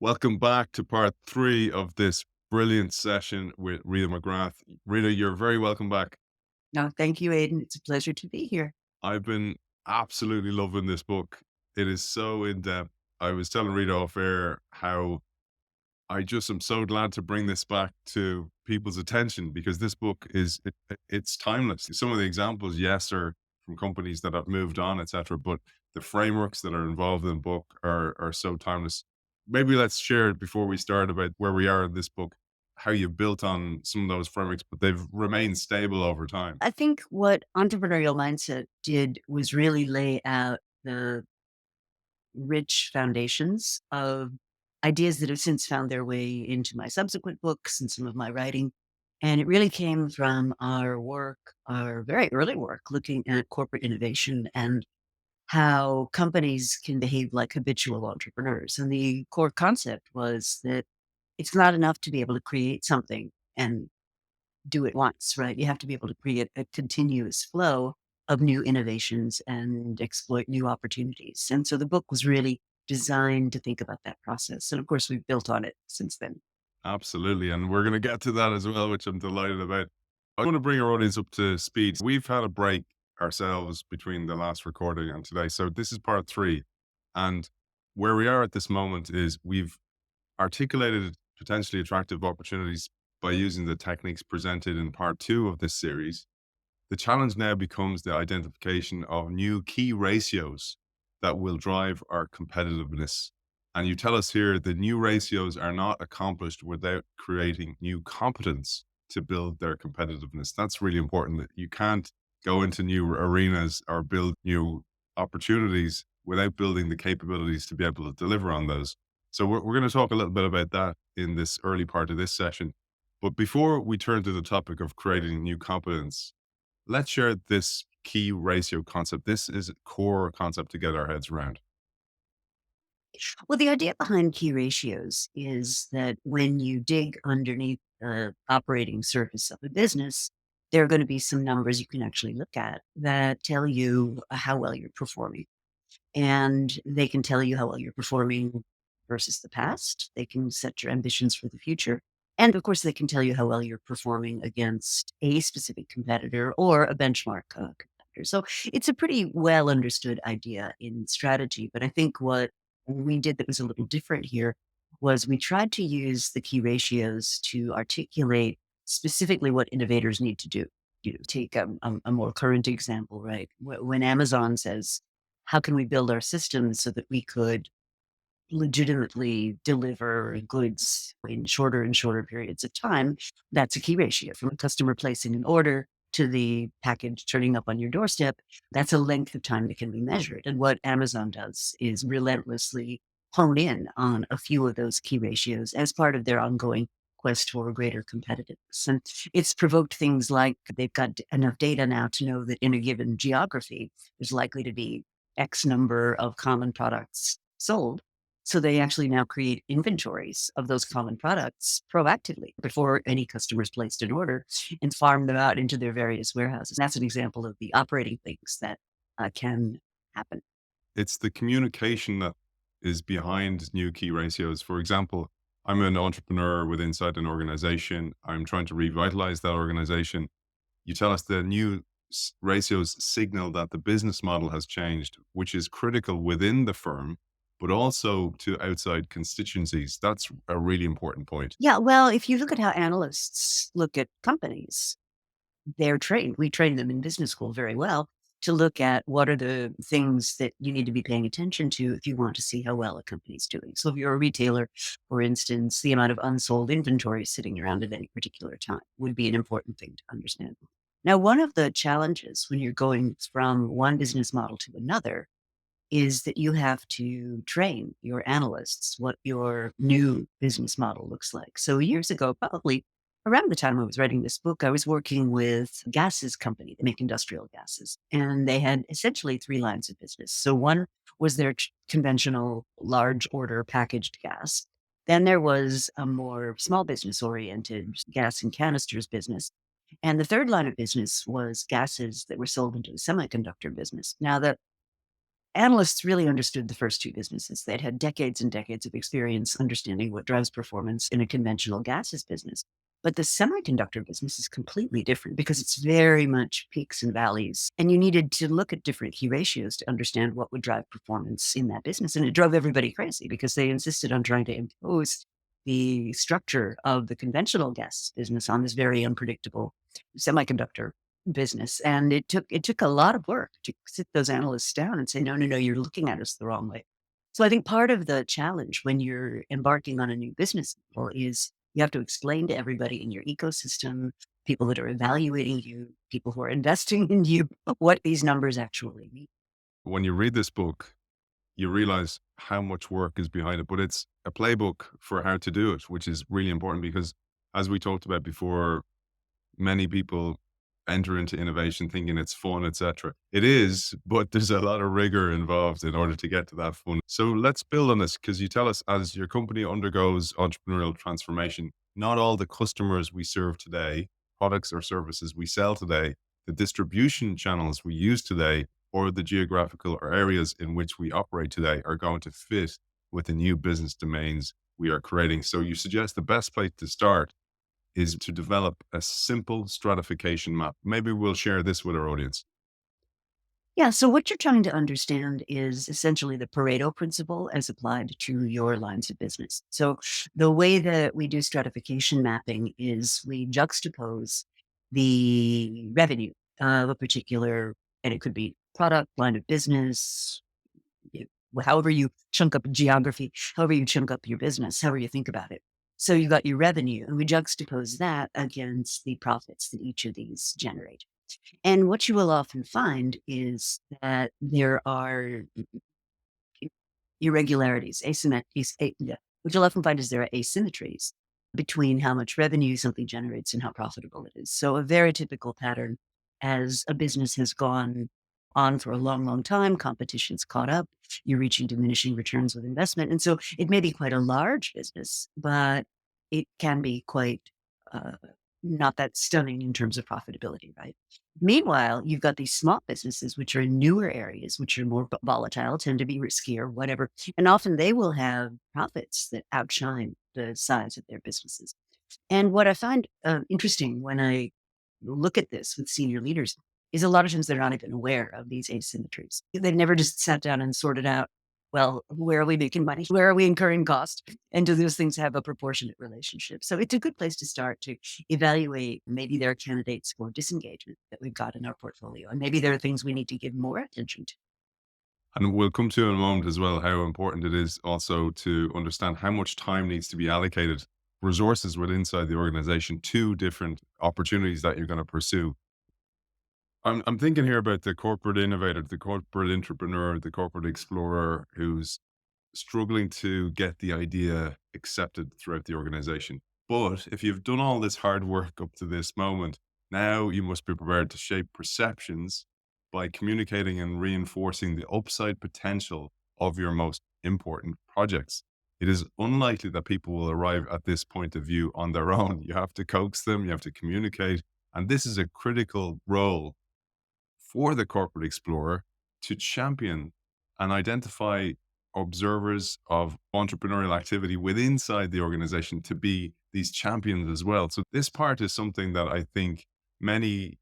Welcome back to part three of this brilliant session with Rita McGrath. Rita, you're very welcome back. No, thank you, Aidan. It's a pleasure to be here. I've been absolutely loving this book. It is so in depth. I was telling Rita off air how I just am so glad to bring this back to people's attention because this book it's timeless. Some of the examples, yes, are from companies that have moved on, etc. But the frameworks that are involved in the book are so timeless. Maybe let's share before we start about where we are in this book, how you built on some of those frameworks, but they've remained stable over time. I think what entrepreneurial mindset did was really lay out the rich foundations of ideas that have since found their way into my subsequent books and some of my writing. And it really came from our work, our very early work, looking at corporate innovation and how companies can behave like habitual entrepreneurs. And the core concept was that it's not enough to be able to create something and do it once, right? You have to be able to create a continuous flow of new innovations and exploit new opportunities. And so the book was really designed to think about that process. And of course, we've built on it since then. Absolutely. And we're going to get to that as well, which I'm delighted about. I want to bring our audience up to speed. We've had a break ourselves between the last recording and today. So this is part three. And where we are at this moment is we've articulated potentially attractive opportunities by using the techniques presented in part two of this series. The challenge now becomes the identification of new key ratios that will drive our competitiveness. And you tell us here the new ratios are not accomplished without creating new competence to build their competitiveness. That's really important that you can't go into new arenas or build new opportunities without building the capabilities to be able to deliver on those. So we're going to talk a little bit about that in this early part of this session. But before we turn to the topic of creating new competence, let's share this key ratio concept. This is a core concept to get our heads around. Well, the idea behind key ratios is that when you dig underneath the operating surface of a business, there are going to be some numbers you can actually look at that tell you how well you're performing. And they can tell you how well you're performing versus the past. They can set your ambitions for the future. And of course, they can tell you how well you're performing against a specific competitor or a benchmark competitor. So it's a pretty well understood idea in strategy. But I think what we did that was a little different here was we tried to use the key ratios to articulate specifically what innovators need to do. Take a more current example, right? When Amazon says, how can we build our systems so that we could legitimately deliver goods in shorter and shorter periods of time? That's a key ratio from a customer placing an order to the package turning up on your doorstep. That's a length of time that can be measured. And what Amazon does is relentlessly hone in on a few of those key ratios as part of their ongoing quest for greater competitiveness. And it's provoked things like they've got enough data now to know that in a given geography, there's likely to be X number of common products sold. So they actually now create inventories of those common products proactively before any customers placed an order and farm them out into their various warehouses. That's an example of the operating things that can happen. It's the communication that is behind new key ratios. For example, I'm an entrepreneur with inside an organization. I'm trying to revitalize that organization. You tell us the new ratios signal that the business model has changed, which is critical within the firm, but also to outside constituencies. That's a really important point. Yeah, well, if you look at how analysts look at companies, they're trained. We train them in business school very well to look at what are the things that you need to be paying attention to if you want to see how well a company's doing. So if you're a retailer, for instance, the amount of unsold inventory sitting around at any particular time would be an important thing to understand. Now, one of the challenges when you're going from one business model to another is that you have to train your analysts what your new business model looks like. So years ago, probably around the time I was writing this book, I was working with a gases company that make industrial gases, and they had essentially three lines of business. So one was their conventional large order packaged gas. Then there was a more small business oriented gas and canisters business. And the third line of business was gases that were sold into the semiconductor business. Now, the analysts really understood the first two businesses. They'd had decades and decades of experience understanding what drives performance in a conventional gases business. But the semiconductor business is completely different because it's very much peaks and valleys. And you needed to look at different key ratios to understand what would drive performance in that business. And it drove everybody crazy because they insisted on trying to impose the structure of the conventional gas business on this very unpredictable semiconductor business. And it took a lot of work to sit those analysts down and say, no, no, no, you're looking at us the wrong way. So I think part of the challenge when you're embarking on a new business model is you have to explain to everybody in your ecosystem, people that are evaluating you, people who are investing in you, what these numbers actually mean. When you read this book, you realize how much work is behind it, but it's a playbook for how to do it, which is really important because, as we talked about before, many people enter into innovation thinking it's fun, etc. It is, but there's a lot of rigor involved in order to get to that fun. So let's build on this because you tell us as your company undergoes entrepreneurial transformation, not all the customers we serve today, products or services we sell today, the distribution channels we use today, or the geographical or areas in which we operate today are going to fit with the new business domains we are creating. So you suggest the best place to start is to develop a simple stratification map. Maybe we'll share this with our audience. Yeah. So what you're trying to understand is essentially the Pareto principle as applied to your lines of business. So the way that we do stratification mapping is we juxtapose the revenue of a particular, and it could be product, line of business, you- however you chunk up geography, however you chunk up your business, however you think about it. So you've got your revenue, and we juxtapose that against the profits that each of these generate. And what you will often find is that there are irregularities, asymmetries, yeah, what you'll often find is there are asymmetries between how much revenue something generates and how profitable it is. So a very typical pattern as a business has gone on for a long, long time, competition's caught up, you're reaching diminishing returns with investment. And so it may be quite a large business, but it can be quite uh, not that stunning in terms of profitability, right? Meanwhile, you've got these small businesses, which are in newer areas, which are more volatile, tend to be riskier, whatever. And often they will have profits that outshine the size of their businesses. And what I find interesting when I look at this with senior leaders is a lot of times they're not even aware of these asymmetries. They've never just sat down and sorted out, well, where are we making money? Where are we incurring cost? And do those things have a proportionate relationship? So it's a good place to start to evaluate maybe there are candidates for disengagement that we've got in our portfolio. And maybe there are things we need to give more attention to. And we'll come to in a moment as well how important it is also to understand how much time needs to be allocated, resources within inside the organization to different opportunities that you're going to pursue. I'm thinking here about the corporate innovator, the corporate entrepreneur, the corporate explorer who's struggling to get the idea accepted throughout the organization. But if you've done all this hard work up to this moment, now you must be prepared to shape perceptions by communicating and reinforcing the upside potential of your most important projects. It is unlikely that people will arrive at this point of view on their own. You have to coax them, you have to communicate. And this is a critical role for the corporate explorer to champion and identify observers of entrepreneurial activity within inside the organization to be these champions as well. So this part is something that I think many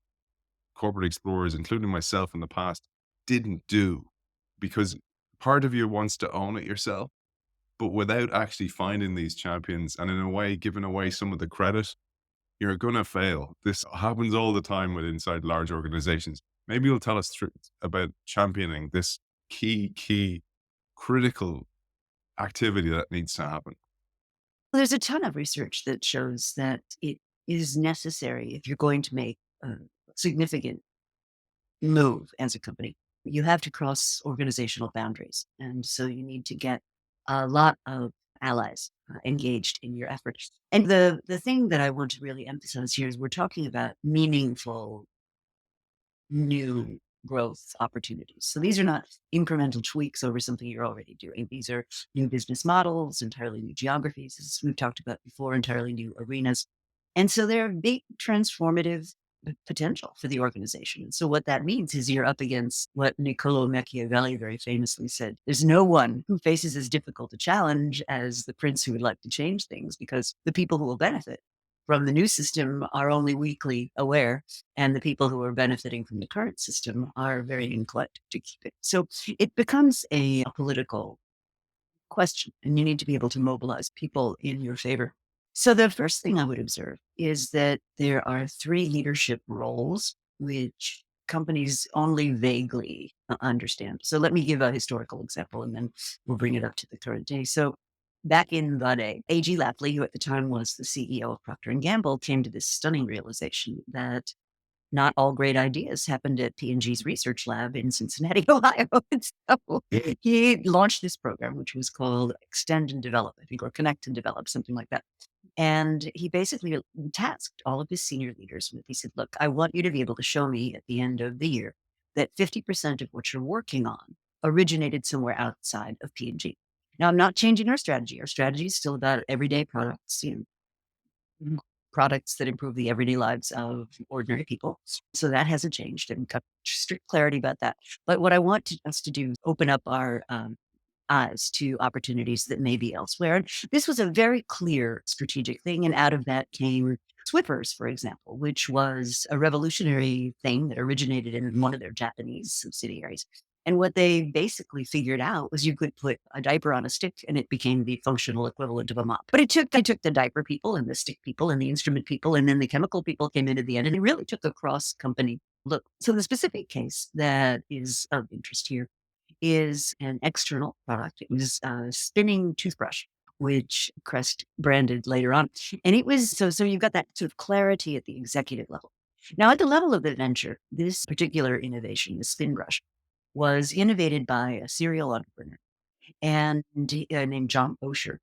corporate explorers, including myself in the past, didn't do because part of you wants to own it yourself, but without actually finding these champions and in a way giving away some of the credit, you're going to fail. This happens all the time with inside large organizations. Maybe you'll tell us about championing this key, critical activity that needs to happen. There's a ton of research that shows that it is necessary if you're going to make a significant move as a company. You have to cross organizational boundaries. And so you need to get a lot of allies engaged in your effort. And the thing that I want to really emphasize here is we're talking about meaningful new growth opportunities. So these are not incremental tweaks over something you're already doing. These are new business models, entirely new geographies, as we've talked about before, entirely new arenas. And so they're big transformative potential for the organization. And so what that means is you're up against what Niccolo Machiavelli very famously said. There's no one who faces as difficult a challenge as the prince who would like to change things, because the people who will benefit from the new system are only weakly aware, and the people who are benefiting from the current system are very inclined to keep it. So it becomes a political question, and you need to be able to mobilize people in your favor. So the first thing I would observe is that there are three leadership roles which companies only vaguely understand. So let me give a historical example, and then we'll bring it up to the current day. So back in the day, A.G. Lafley, who at the time was the CEO of Procter and Gamble, came to this stunning realization that not all great ideas happened at P&G's research lab in Cincinnati, Ohio. And so he launched this program, which was called Extend and Develop, I think, or Connect and Develop, something like that. And he basically tasked all of his senior leaders with, he said, look, I want you to be able to show me at the end of the year that 50% of what you're working on originated somewhere outside of P&G. Now, I'm not changing our strategy. Our strategy is still about everyday products, products that improve the everyday lives of ordinary people. So that hasn't changed, and got strict clarity about that. But what I want us to do is open up our eyes to opportunities that may be elsewhere. And this was a very clear strategic thing. And out of that came Swippers, for example, which was a revolutionary thing that originated in one of their Japanese subsidiaries. And what they basically figured out was you could put a diaper on a stick and it became the functional equivalent of a mop. But they took the diaper people and the stick people and the instrument people, and then the chemical people came in at the end, and it really took a cross company look. So the specific case that is of interest here is an external product. It was a spinning toothbrush, which Crest branded later on. And it was so you've got that sort of clarity at the executive level. Now, at the level of the venture, this particular innovation, the spin brush, was innovated by a serial entrepreneur and named John Osher.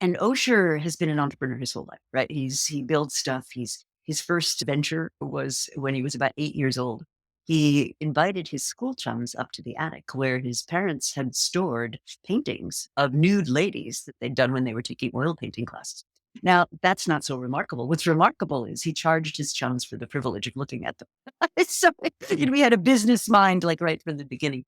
And Osher has been an entrepreneur his whole life, right? He builds stuff. His first venture was when he was about 8 years old. He invited his school chums up to the attic where his parents had stored paintings of nude ladies that they'd done when they were taking oil painting classes. Now, that's not so remarkable. What's remarkable is he charged his chums for the privilege of looking at them. So we had a business mind, like right from the beginning.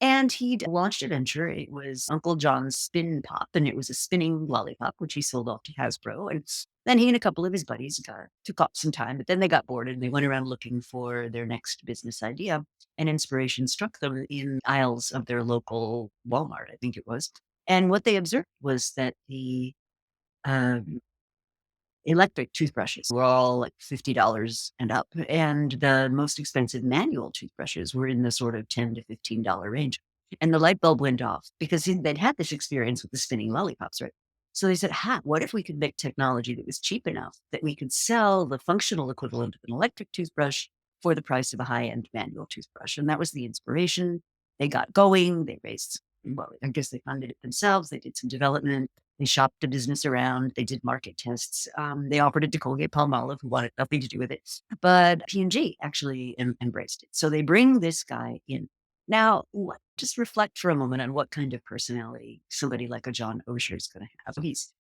And he'd launched a venture. It was Uncle John's Spin Pop, and it was a spinning lollipop, which he sold off to Hasbro. And then he and a couple of his buddies took off some time, but then they got bored and they went around looking for their next business idea. And inspiration struck them in aisles of their local Walmart, I think it was. And what they observed was that the um, electric toothbrushes were all like $50 and up, and the most expensive manual toothbrushes were in the sort of $10 to $15 range. And the light bulb went off because they'd had this experience with the spinning lollipops, right? So they said, what if we could make technology that was cheap enough that we could sell the functional equivalent of an electric toothbrush for the price of a high-end manual toothbrush? And that was the inspiration. They got going. They raised, well, I guess they funded it themselves. They did some development. They shopped the business around. They did market tests. They offered it to Colgate-Palmolive, who wanted nothing to do with it. But P&G actually embraced it. So they bring this guy in. Now, just reflect for a moment on what kind of personality somebody like a John Osher is going to have. He's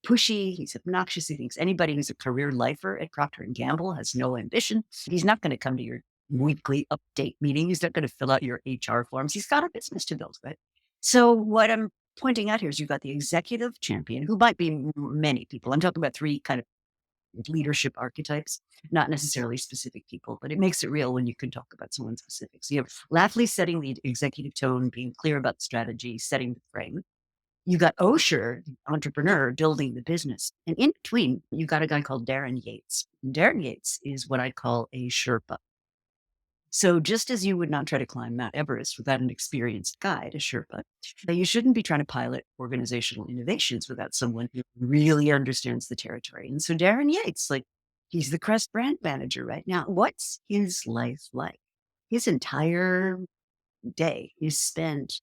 pushy. He's obnoxious. He thinks anybody who's a career lifer at Procter and Gamble has no ambition. He's not going to come to your weekly update meeting. He's not going to fill out your HR forms. He's got a business to build, right? So what I'm pointing out here is you've got the executive champion, who might be many people. I'm talking about three kind of leadership archetypes, not necessarily specific people, but it makes it real when you can talk about someone specific. So you have Lafley setting the executive tone, being clear about the strategy, setting the frame. You got Osher, the entrepreneur, building the business. And in between, you got a guy called Darren Yates. And Darren Yates is what I'd call a Sherpa. So just as you would not try to climb Mount Everest without an experienced guide, a Sherpa, you shouldn't be trying to pilot organizational innovations without someone who really understands the territory. And so Darren Yates, he's the Crest brand manager right now. What's his life like? His entire day is spent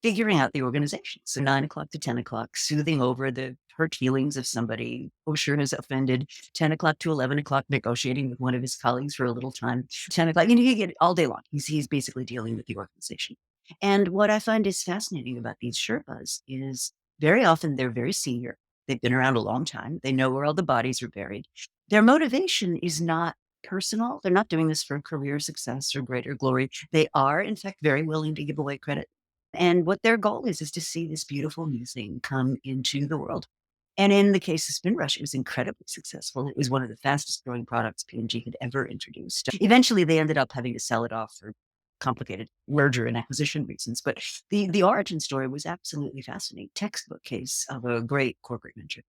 figuring out the organization. So 9 o'clock to 10 o'clock, soothing over the hurt feelings of somebody Osher has offended. 10 o'clock to 11 o'clock, negotiating with one of his colleagues for a little time. 10 o'clock, you get it all day long. He's basically dealing with the organization. And what I find is fascinating about these Sherpas is very often they're very senior. They've been around a long time. They know where all the bodies are buried. Their motivation is not personal. They're not doing this for career success or greater glory. They are, in fact, very willing to give away credit. And what their goal is to see this beautiful new thing come into the world. And in the case of SpinBrush, it was incredibly successful. It was one of the fastest growing products P&G had ever introduced. Eventually, they ended up having to sell it off for complicated merger and acquisition reasons. But the origin story was absolutely fascinating. Textbook case of a great corporate venture.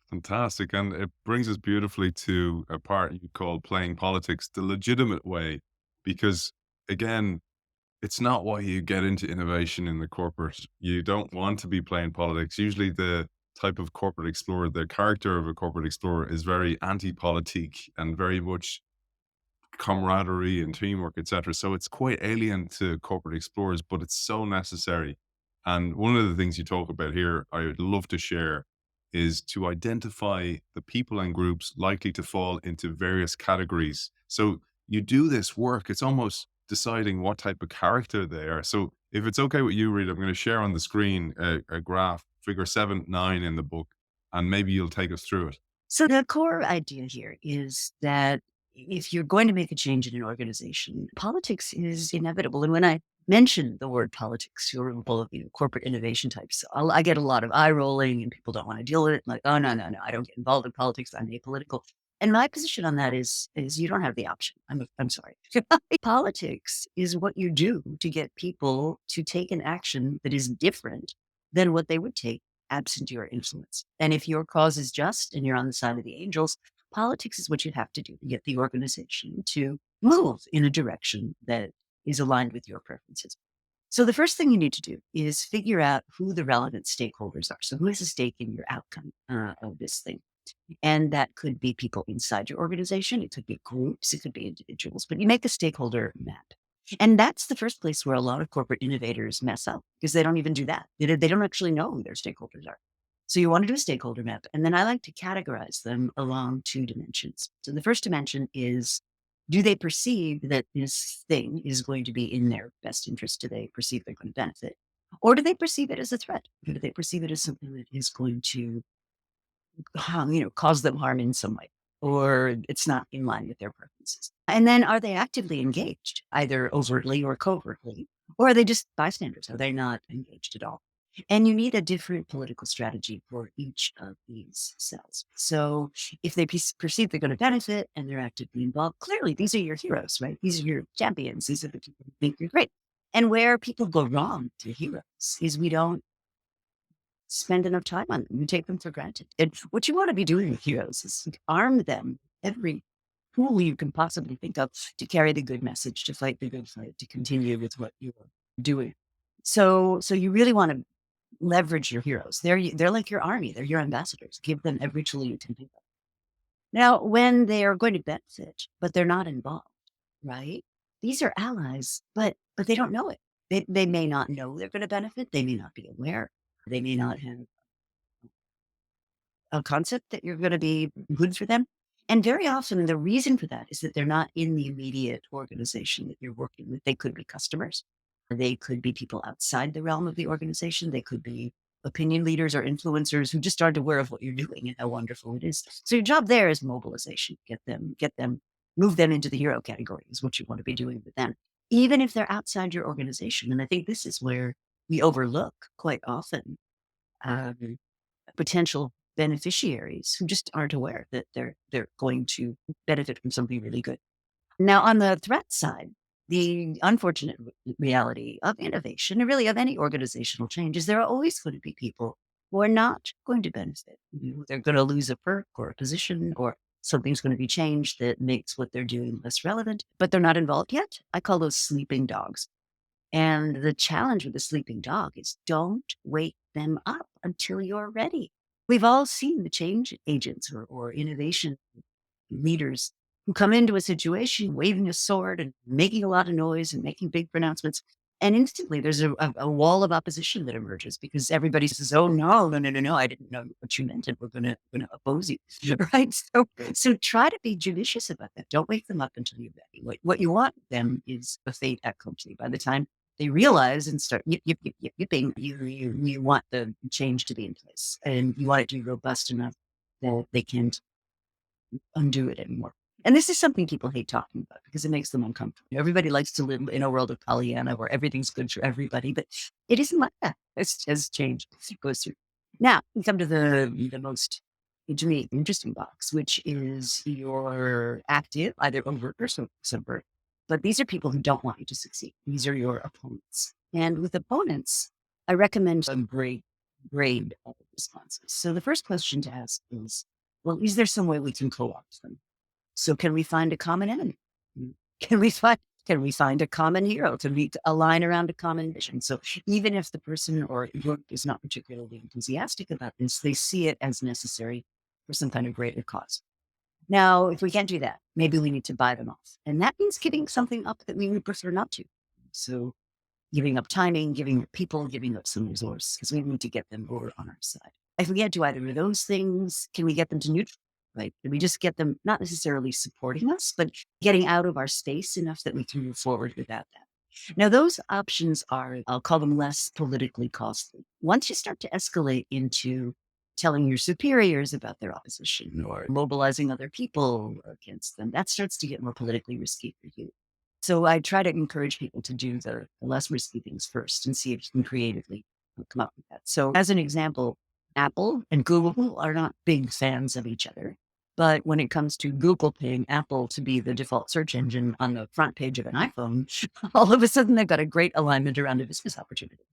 Fantastic. And it brings us beautifully to a part you call playing politics the legitimate way, because again, it's not why you get into innovation in the corporate. You don't want to be playing politics. Usually, the type of corporate explorer, the character of a corporate explorer is very anti politique and very much camaraderie and teamwork, etc. So it's quite alien to corporate explorers, but it's so necessary. And one of the things you talk about here, I would love to share, is to identify the people and groups likely to fall into various categories. So you do this work, it's almost deciding what type of character they are. So if it's okay with you, Rita, I'm going to share on the screen a graph, figure 7, 9 in the book, and maybe you'll take us through it. So the core idea here is that if you're going to make a change in an organization, politics is inevitable. And when I mention the word politics to corporate innovation types, I get a lot of eye rolling and people don't want to deal with it. Like, oh, no, no, no, I don't get involved in politics. I'm apolitical. And my position on that is you don't have the option. I'm sorry. Politics is what you do to get people to take an action that is different than what they would take absent your influence. And if your cause is just and you're on the side of the angels, politics is what you have to do to get the organization to move in a direction that is aligned with your preferences. So the first thing you need to do is figure out who the relevant stakeholders are. So who has a stake in your outcome of this thing? And that could be people inside your organization. It could be groups. It could be individuals, but you make a stakeholder map. And that's the first place where a lot of corporate innovators mess up because they don't even do that. They don't actually know who their stakeholders are. So you want to do a stakeholder map. And then I like to categorize them along 2 dimensions. So the first dimension is, do they perceive that this thing is going to be in their best interest? Do they perceive they're going to benefit? Or do they perceive it as a threat? Or do they perceive it as something that is going to cause them harm in some way, or it's not in line with their preferences? And then are they actively engaged, either overtly or covertly, or are they just bystanders? Are they not engaged at all? And you need a different political strategy for each of these cells. So if they perceive they're going to benefit and they're actively involved, clearly these are your heroes, right? These are your champions. These are the people who think you're great. And where people go wrong to heroes is we don't spend enough time on them. You take them for granted. And what you want to be doing with heroes is arm them every tool you can possibly think of to carry the good message, to fight the good fight, to continue with what you're doing. So you really want to leverage your heroes. They're like your army. They're your ambassadors. Give them every tool you can think of. Now, when they are going to benefit, but they're not involved, right? These are allies, but they don't know it. They may not know they're going to benefit. They may not be aware. They may not have a concept that you're going to be good for them. And very often the reason for that is that they're not in the immediate organization that you're working with. They could be customers. They could be people outside the realm of the organization. They could be opinion leaders or influencers who just aren't aware of what you're doing and how wonderful it is. So your job there is mobilization. Get them, move them into the hero category is what you want to be doing with them, even if they're outside your organization. And I think this is where we overlook quite often um, potential beneficiaries who just aren't aware that they're going to benefit from something really good. Now, on the threat side, the unfortunate reality of innovation and really of any organizational change is there are always going to be people who are not going to benefit. They're going to lose a perk or a position, or something's going to be changed that makes what they're doing less relevant, but they're not involved yet. I call those sleeping dogs. And the challenge with the sleeping dog is don't wake them up until you're ready. We've all seen the change agents or innovation leaders who come into a situation waving a sword and making a lot of noise and making big pronouncements. And instantly there's a wall of opposition that emerges because everybody says, oh, no, no, no, no, no, I didn't know what you meant. And we're going to oppose you. Right. So try to be judicious about that. Don't wake them up until you're ready. What you want them is a fait accompli. By the time they realize and start yipping, you want the change to be in place and you want it to be robust enough that they can't undo it anymore. And this is something people hate talking about because it makes them uncomfortable. Everybody likes to live in a world of Pollyanna where everything's good for everybody, but it isn't like that. It's just change as it goes through. Now we come to the most, to me, interesting box, which is your active, either overt or subvert. But these are people who don't want you to succeed. These are your opponents. And with opponents, I recommend a grade of responses. So the first question to ask is, well, is there some way we can co-opt them? So can we find a common enemy? Can we find a common hero? Can we align around a common vision? So even if the person or group is not particularly enthusiastic about this, they see it as necessary for some kind of greater cause. Now, if we can't do that, maybe we need to buy them off. And that means giving something up that we would prefer not to. So giving up timing, giving up people, giving up some resource, because we need to get them over on our side. If we can't do either of those things, can we get them to neutral? Right? Can we just get them not necessarily supporting us, but getting out of our space enough that we can move forward without that? Now, those options are, I'll call them less politically costly. Once you start to escalate into telling your superiors about their opposition or mobilizing other people against them, that starts to get more politically risky for you. So I try to encourage people to do the less risky things first and see if you can creatively come up with that. So as an example, Apple and Google are not big fans of each other. But when it comes to Google paying Apple to be the default search engine on the front page of an iPhone, all of a sudden they've got a great alignment around a business opportunity.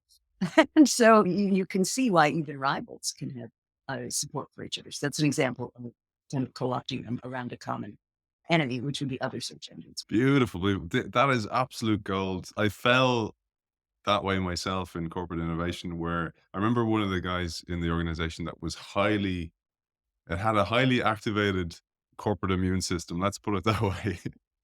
And so you can see why even rivals can have support for each other. So that's an example of kind of co-opting them around a common enemy, which would be other search engines. Beautiful. That is absolute gold. I fell that way myself in corporate innovation, where I remember one of the guys in the organization that was highly it had a highly activated corporate immune system, let's put it that way.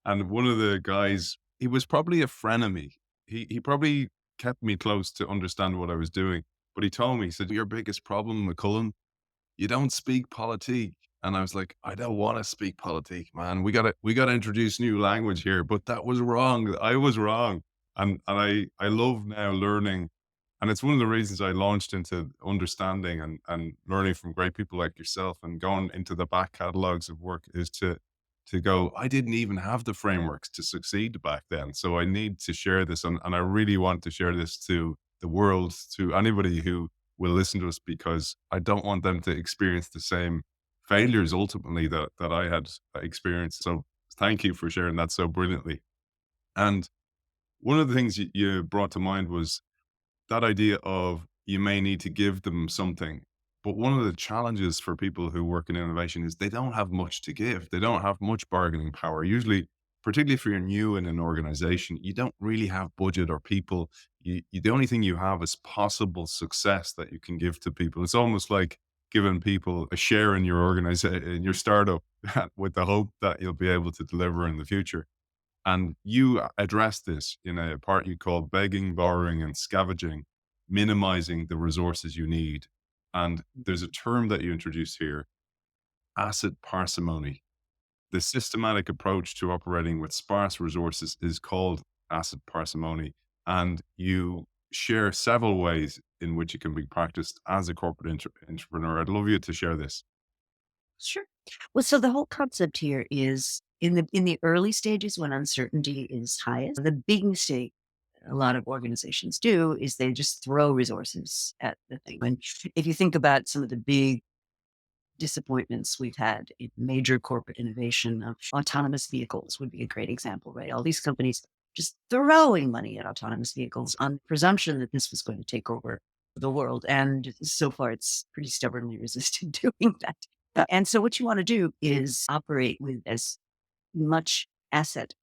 And one of the guys, he was probably a frenemy. He probably kept me close to understand what I was doing. But he told me, he said, "Your biggest problem, McCullen, you don't speak politique." And I was like, "I don't want to speak politique, man. We gotta introduce new language here." But that was wrong. I was wrong. And I love now learning. And it's one of the reasons I launched into understanding and learning from great people like yourself and going into the back catalogs of work is to go, I didn't even have the frameworks to succeed back then. So I need to share this. And I really want to share this to the world, to anybody who will listen to us, because I don't want them to experience the same failures ultimately that I had experienced. So thank you for sharing that so brilliantly. And one of the things you brought to mind was that idea of you may need to give them something. But one of the challenges for people who work in innovation is they don't have much to give. They don't have much bargaining power. Usually, particularly if you're new in an organization, you don't really have budget or people. The only thing you have is possible success that you can give to people. It's almost like giving people a share in your organization, in your startup, with the hope that you'll be able to deliver in the future. And you address this in a part you call begging, borrowing, and scavenging, minimizing the resources you need. And there's a term that you introduce here, asset parsimony. The systematic approach to operating with sparse resources is called asset parsimony. And you share several ways in which it can be practiced as a corporate entrepreneur. I'd love you to share this. Sure. Well, so the whole concept here is in the early stages when uncertainty is highest, the big mistake a lot of organizations do is they just throw resources at the thing. And if you think about some of the big disappointments we've had in major corporate innovation, autonomous vehicles would be a great example, right? All these companies just throwing money at autonomous vehicles on the presumption that this was going to take over the world. And so far, it's pretty stubbornly resisted doing that. And so, what you want to do is operate with as much asset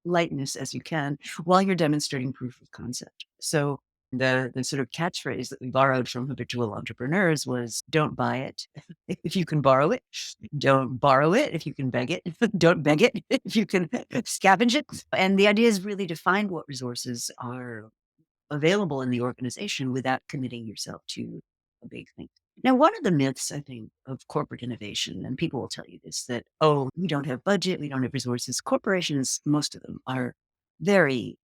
lightness as you can while you're demonstrating proof of concept. So the sort of catchphrase that we borrowed from habitual entrepreneurs was don't buy it if you can borrow it. Don't borrow it if you can beg it. Don't beg it if you can scavenge it. And the idea is really to find what resources are available in the organization without committing yourself to a big thing. Now, one of the myths, I think, of corporate innovation, and people will tell you this, that, oh, we don't have budget, we don't have resources. Corporations, most of them are very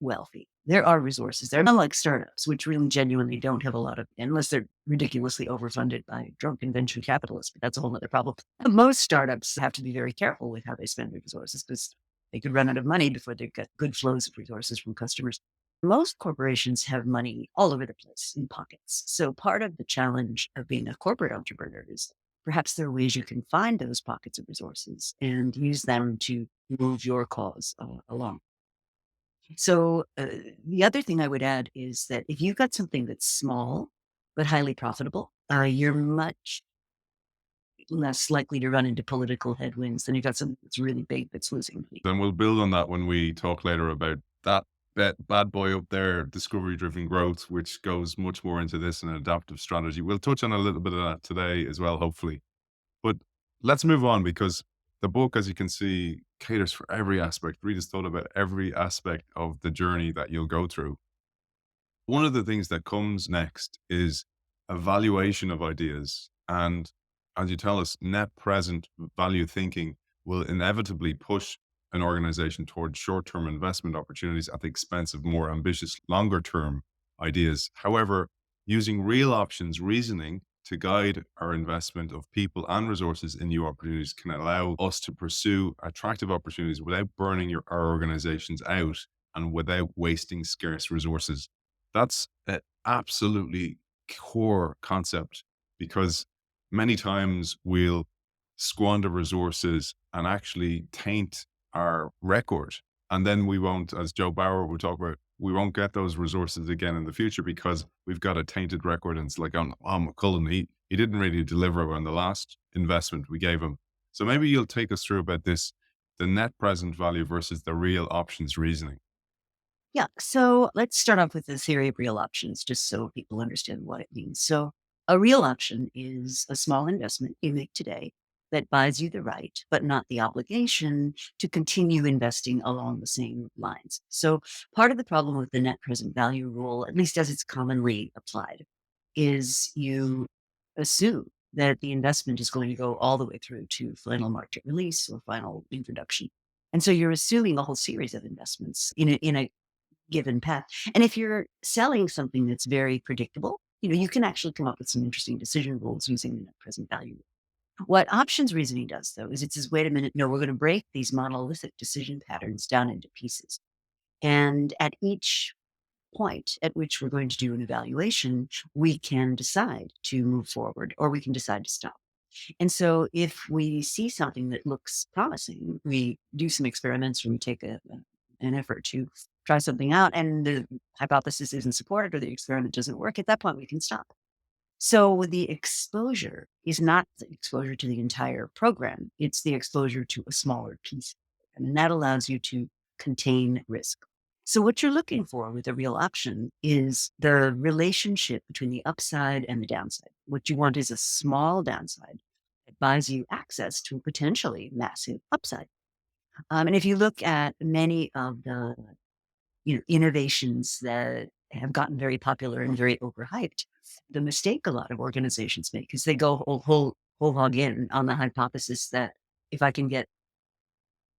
wealthy. There are resources. They're not like startups, which really genuinely don't have a lot of, unless they're ridiculously overfunded by drunken venture capitalists, but that's a whole other problem. Most startups have to be very careful with how they spend their resources because they could run out of money before they get good flows of resources from customers. Most corporations have money all over the place in pockets. So part of the challenge of being a corporate entrepreneur is perhaps there are ways you can find those pockets of resources and use them to move your cause along. So the other thing I would add is that if you've got something that's small but highly profitable, you're much less likely to run into political headwinds than you've got something that's really big that's losing money. Then we'll build on that when we talk later about that bad boy up there, discovery driven growth, which goes much more into this and adaptive strategy. We'll touch on a little bit of that today as well, hopefully. But let's move on because the book, as you can see, caters for every aspect. Rita's thought about every aspect of the journey that you'll go through. One of the things that comes next is evaluation of ideas. And as you tell us, net present value thinking will inevitably push an organization towards short term investment opportunities at the expense of more ambitious, longer term ideas. However, using real options reasoning to guide our investment of people and resources in new opportunities can allow us to pursue attractive opportunities without burning our organizations out and without wasting scarce resources. That's an absolutely core concept because many times we'll squander resources and actually taint our record. And then we won't, as Joe Bauer would talk about, we won't get those resources again in the future because we've got a tainted record. And it's like, McCullen, he didn't really deliver on the last investment we gave him. So maybe you'll take us through about this, the net present value versus the real options reasoning. Yeah. So let's start off with the theory of real options, just so people understand what it means. So a real option is a small investment you make today that buys you the right, but not the obligation to continue investing along the same lines. So part of the problem with the net present value rule, at least as it's commonly applied, is you assume that the investment is going to go all the way through to final market release or final introduction. And so you're assuming a whole series of investments in a given path. And if you're selling something that's very predictable, you can actually come up with some interesting decision rules using the net present value. What options reasoning does, though, is it says, wait a minute, no, we're going to break these monolithic decision patterns down into pieces. And at each point at which we're going to do an evaluation, we can decide to move forward or we can decide to stop. And so if we see something that looks promising, we do some experiments or we take an effort to try something out and the hypothesis isn't supported or the experiment doesn't work. At that point, we can stop. So the exposure is not the exposure to the entire program. It's the exposure to a smaller piece. And that allows you to contain risk. So what you're looking for with a real option is the relationship between the upside and the downside. What you want is a small downside that buys you access to a potentially massive upside. And if you look at many of the innovations that have gotten very popular and very overhyped, the mistake a lot of organizations make is they go whole hog in on the hypothesis that if I can get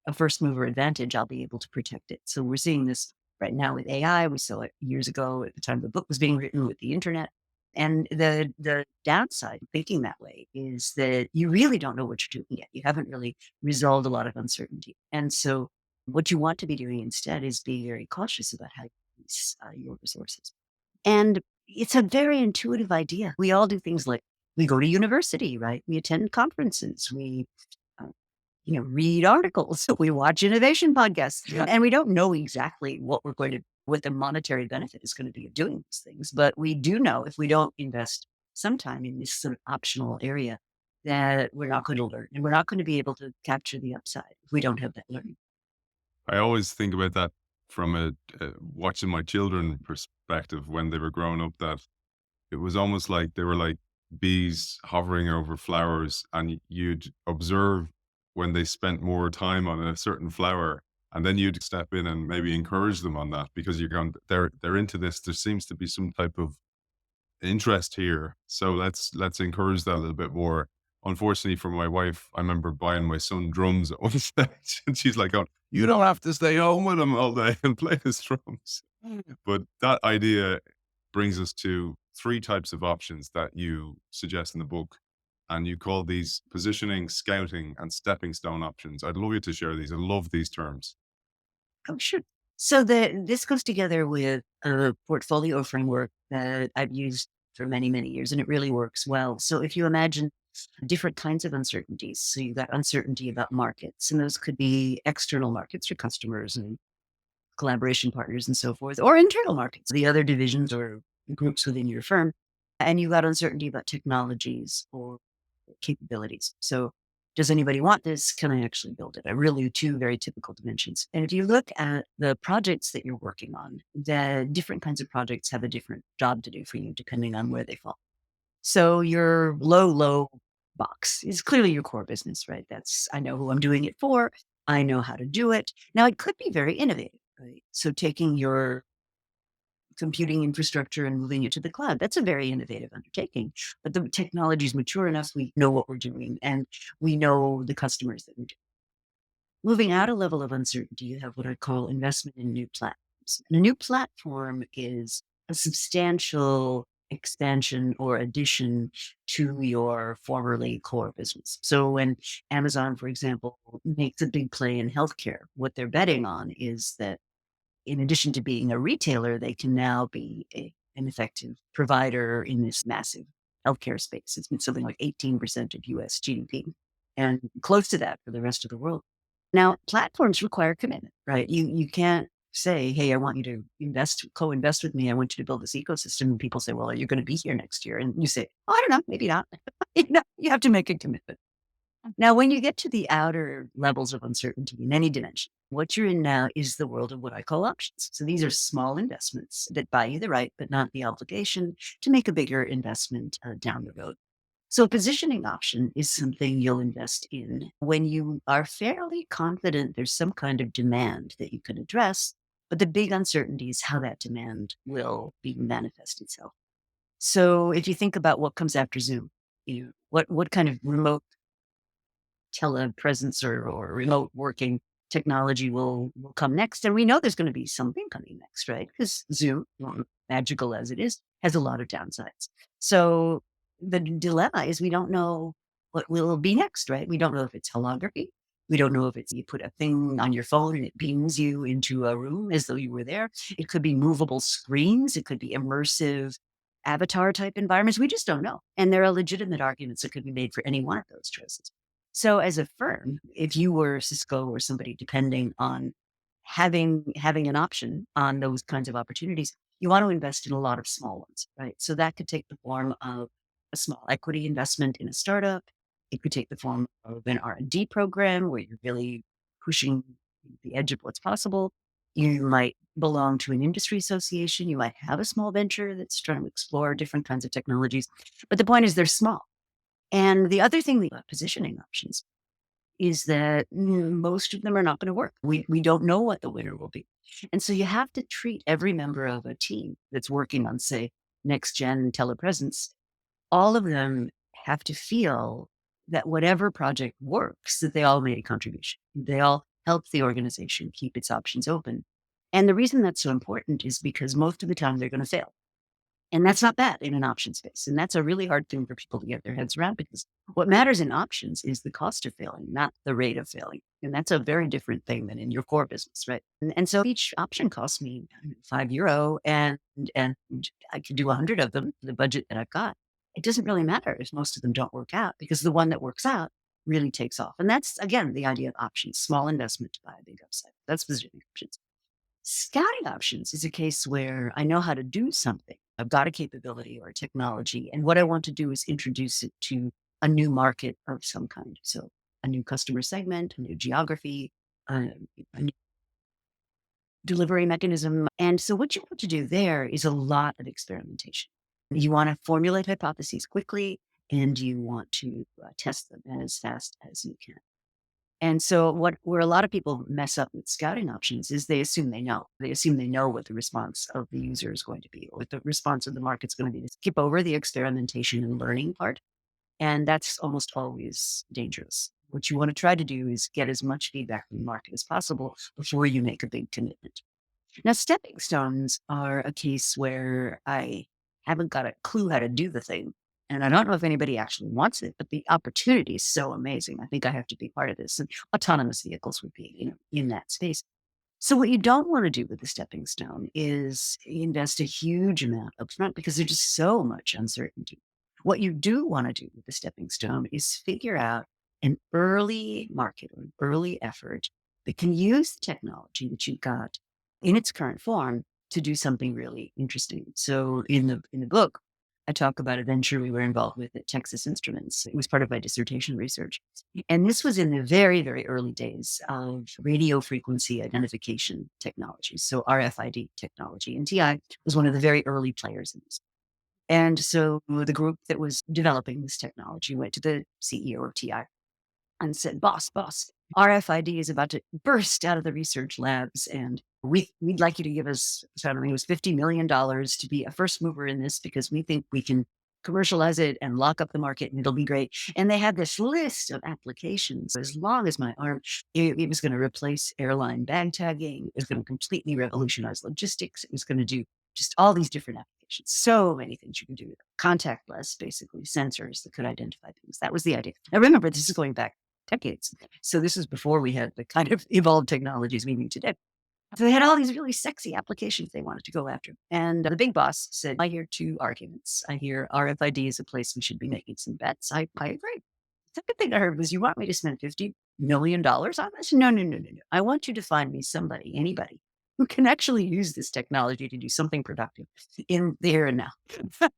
a first mover advantage, I'll be able to protect it. So we're seeing this right now with AI. We saw it years ago at the time the book was being written with the internet. And the downside of thinking that way is that you really don't know what you're doing yet. You haven't really resolved a lot of uncertainty. And so what you want to be doing instead is be very cautious about how you use your resources. And it's a very intuitive idea. We all do things like we go to university, right? We attend conferences. We uh, read articles. We watch innovation podcasts. Yeah. And we don't know exactly what the monetary benefit is going to be of doing these things. But we do know if we don't invest some time in this sort of optional area that we're not going to learn and we're not going to be able to capture the upside if we don't have that learning. I always think about that from a watching my children perspective when they were growing up, that it was almost like they were like bees hovering over flowers, and you'd observe when they spent more time on a certain flower, and then you'd step in and maybe encourage them on that because you're going, they're into this. There seems to be some type of interest here, so let's encourage that a little bit more. unfortunately for my wife, I remember buying my son drums at one stage, and she's like, "Oh, you don't have to stay home with him all day and play his drums." But that idea brings us to three types of options that you suggest in the book, and you call these positioning, scouting, and stepping stone options. I'd love you to share these. I love these terms. Oh, sure. So this goes together with a portfolio framework that I've used for many, many years, and it really works well. So if you imagine different kinds of uncertainties, so you've got uncertainty about markets, and those could be external markets, your customers and collaboration partners and so forth, or internal markets, the other divisions or groups within your firm. And you've got uncertainty about technologies or capabilities. So does anybody want this? Can I actually build it? Are really two very typical dimensions. And if you look at the projects that you're working on, the different kinds of projects have a different job to do for you depending on where they fall. So your low box is clearly your core business, right? That's, I know who I'm doing it for. I know how to do it. Now it could be very innovative, right? So taking your computing infrastructure and moving it to the cloud, that's a very innovative undertaking. But the technology is mature enough, we know what we're doing and we know the customers that we're doing. Moving out a level of uncertainty, you have what I call investment in new platforms. And a new platform is a substantial expansion or addition to your formerly core business. So when Amazon, for example, makes a big play in healthcare, what they're betting on is that in addition to being a retailer, they can now be an effective provider in this massive healthcare space. It's been something like 18% of US GDP and close to that for the rest of the world. Now, platforms require commitment, right? You can't say, hey, I want you to co-invest with me. I want you to build this ecosystem. And people say, well, are you going to be here next year? And you say, oh, I don't know, maybe not. You have to make a commitment. Now, when you get to the outer levels of uncertainty in any dimension, what you're in now is the world of what I call options. So these are small investments that buy you the right, but not the obligation to make a bigger investment down the road. So a positioning option is something you'll invest in when you are fairly confident there's some kind of demand that you can address, but the big uncertainty is how that demand will be manifest itself. So if you think about what comes after Zoom, what kind of remote telepresence or remote working technology will come next. And we know there's going to be something coming next, right? Because Zoom, magical as it is, has a lot of downsides. So the dilemma is we don't know what will be next, right? We don't know if it's holography. We don't know if it's you put a thing on your phone and it beams you into a room as though you were there. It could be movable screens. It could be immersive avatar type environments. We just don't know. And there are legitimate arguments that could be made for any one of those choices. So as a firm, if you were Cisco or somebody depending on having an option on those kinds of opportunities, you want to invest in a lot of small ones, right? So that could take the form of a small equity investment in a startup. It could take the form of an R&D program where you're really pushing the edge of what's possible. You might belong to an industry association. You might have a small venture that's trying to explore different kinds of technologies. But the point is they're small. And the other thing about positioning options is that most of them are not going to work. We don't know what the winner will be. And so you have to treat every member of a team that's working on, say, next gen telepresence, all of them have to feel that whatever project works, that they all made a contribution. They all help the organization keep its options open. And the reason that's so important is because most of the time they're going to fail. And that's not bad in an option space. And that's a really hard thing for people to get their heads around because what matters in options is the cost of failing, not the rate of failing. And that's a very different thing than in your core business, right? And so each option costs me €5 and I could do 100 of them for the budget that I've got. It doesn't really matter if most of them don't work out because the one that works out really takes off. And that's again the idea of options, small investment to buy a big upside. That's positioning options. Scouting options is a case where I know how to do something. I've got a capability or a technology, and what I want to do is introduce it to a new market of some kind. So a new customer segment, a new geography, a new delivery mechanism. And so what you want to do there is a lot of experimentation. You want to formulate hypotheses quickly, and you want to test them as fast as you can. And so where a lot of people mess up with scouting options is they assume they know. They assume they know what the response of the user is going to be, or what the response of the market's going to be. They skip over the experimentation and learning part. And that's almost always dangerous. What you want to try to do is get as much feedback from the market as possible before you make a big commitment. Now, stepping stones are a case where I haven't got a clue how to do the thing. And I don't know if anybody actually wants it, but the opportunity is so amazing. I think I have to be part of this. And autonomous vehicles would be, in that space. So what you don't want to do with the stepping stone is invest a huge amount upfront because there's just so much uncertainty. What you do want to do with the stepping stone is figure out an early market or an early effort that can use the technology that you've got in its current form to do something really interesting. So in the book, I talk about a venture we were involved with at Texas Instruments. It was part of my dissertation research. And this was in the very, very early days of radio frequency identification technology. So RFID technology. And TI was one of the very early players in this. And so the group that was developing this technology went to the CEO of TI and said, boss, RFID is about to burst out of the research labs. And we'd like you to give us, so I don't think it was $50 million to be a first mover in this because we think we can commercialize it and lock up the market and it'll be great. And they had this list of applications as long as my arm. It was going to replace airline bag tagging. It was going to completely revolutionize logistics. It was going to do just all these different applications. So many things you can do. Contactless, basically, sensors that could identify things. That was the idea. Now, remember, this is going back decades. So this is before we had the kind of evolved technologies we need today. So they had all these really sexy applications they wanted to go after. And the big boss said, I hear two arguments. I hear RFID is a place we should be making some bets. I agree. The second thing I heard was, you want me to spend $50 million on this? No, no, no, no, no. I want you to find me somebody, anybody who can actually use this technology to do something productive in the here and now.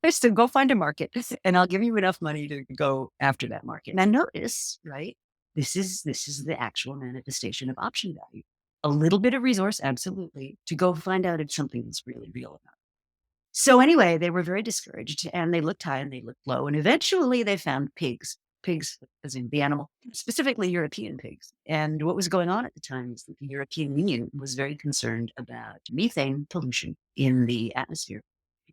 So go find a market and I'll give you enough money to go after that market. Now notice, right? This is the actual manifestation of option value. A little bit of resource, absolutely, to go find out if something is really real or not. So anyway, they were very discouraged and they looked high and they looked low. And eventually they found pigs as in the animal, specifically European pigs. And what was going on at the time is that the European Union was very concerned about methane pollution in the atmosphere.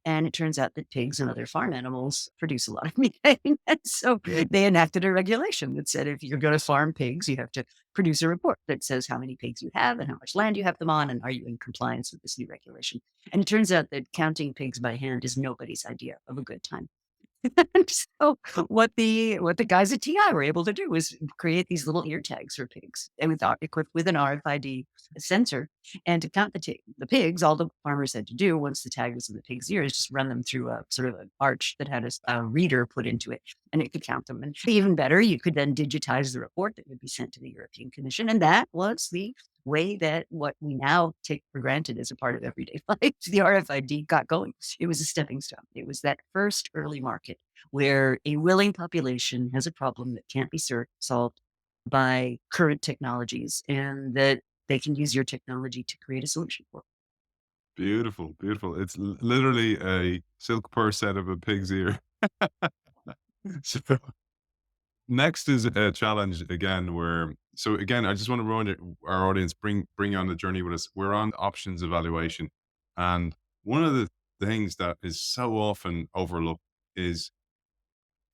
And it turns out that pigs and other farm animals produce a lot of methane. And so they enacted a regulation that said, if you're going to farm pigs, you have to produce a report that says how many pigs you have and how much land you have them on, and are you in compliance with this new regulation. And it turns out that counting pigs by hand is nobody's idea of a good time. And so what the guys at TI were able to do was create these little ear tags for pigs, and equipped with an RFID sensor. And to count the pigs, all the farmers had to do once the tag was in the pig's ear is just run them through a sort of an arch that had a reader put into it, and it could count them. And even better, you could then digitize the report that would be sent to the European Commission. And that was the way that what we now take for granted as a part of everyday life, the RFID got going. It was a stepping stone. It was that first early market where a willing population has a problem that can't be solved by current technologies, and that they can use your technology to create a solution for. Beautiful, beautiful. It's literally a silk purse out of a pig's ear. So next is a challenge again where, so again, I just want to remind our audience, bring on the journey with us. We're on options evaluation. And one of the things that is so often overlooked is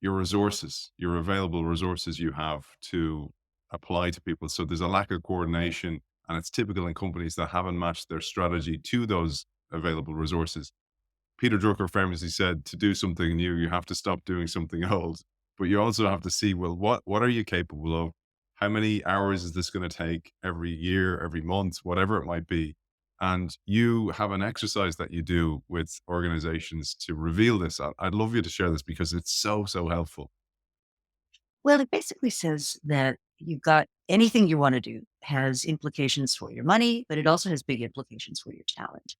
your resources, your available resources you have to apply to people. So there's a lack of coordination, and it's typical in companies that haven't matched their strategy to those available resources. Peter Drucker famously said, to do something new, you have to stop doing something old. But you also have to see, well, what are you capable of? How many hours is this going to take every year, every month, whatever it might be? And you have an exercise that you do with organizations to reveal this. I'd love you to share this because it's so, so helpful. Well, it basically says that you've got anything you want to do has implications for your money, but it also has big implications for your talent.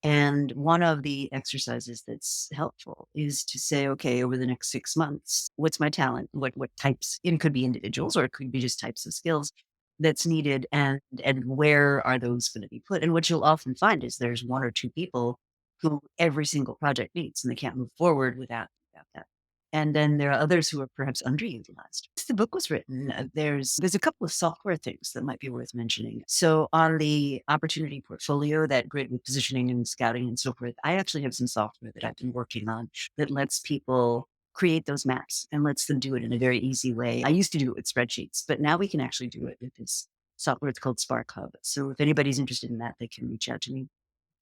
And one of the exercises that's helpful is to say, okay, over the next 6 months, what's my talent? What types? It could be individuals, or it could be just types of skills that's needed, and where are those going to be put? And what you'll often find is there's one or two people who every single project needs, and they can't move forward without that. And then there are others who are perhaps underutilized. Since the book was written, there's a couple of software things that might be worth mentioning. So on the opportunity portfolio, that grid with positioning and scouting and so forth, I actually have some software that I've been working on that lets people create those maps and lets them do it in a very easy way. I used to do it with spreadsheets, but now we can actually do it with this software. It's called Spark Hub. So if anybody's interested in that, they can reach out to me.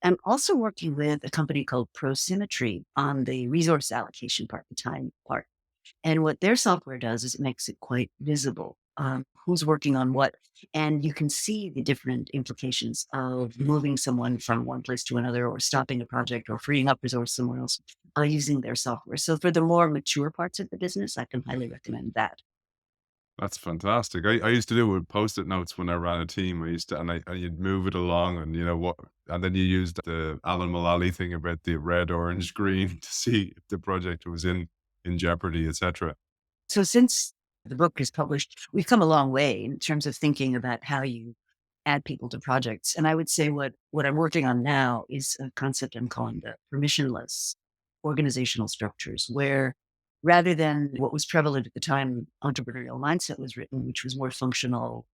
I'm also working with a company called Prosymmetry on the resource allocation part, the time part. And what their software does is it makes it quite visible, who's working on what. And you can see the different implications of moving someone from one place to another, or stopping a project, or freeing up resource somewhere else using their software. So for the more mature parts of the business, I can highly recommend that. That's fantastic. I used to do it with Post-it notes when I ran a team. I used to, and you'd move it along, and you know what, and then you used the Alan Mullally thing about the red, orange, green to see if the project was in jeopardy, etc. So since the book is published, we've come a long way in terms of thinking about how you add people to projects. And I would say what I'm working on now is a concept I'm calling the permissionless organizational structures, where rather than what was prevalent at the time entrepreneurial mindset was written, which was more functional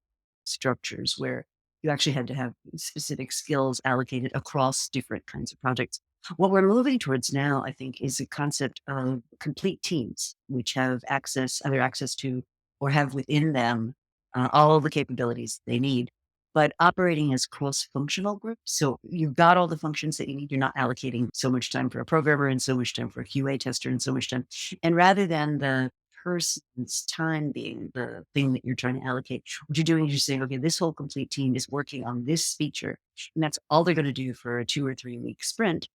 structures where you actually had to have specific skills allocated across different kinds of projects. What we're moving towards now, I think, is a concept of complete teams, which have either access to or have within them all of the capabilities they need, but operating as cross-functional groups. So you've got all the functions that you need. You're not allocating so much time for a programmer and so much time for a QA tester and so much time. And rather than the person's time being the thing that you're trying to allocate, what you're doing is you're saying, okay, this whole complete team is working on this feature, and that's all they're going to do for a 2 or 3 week sprint.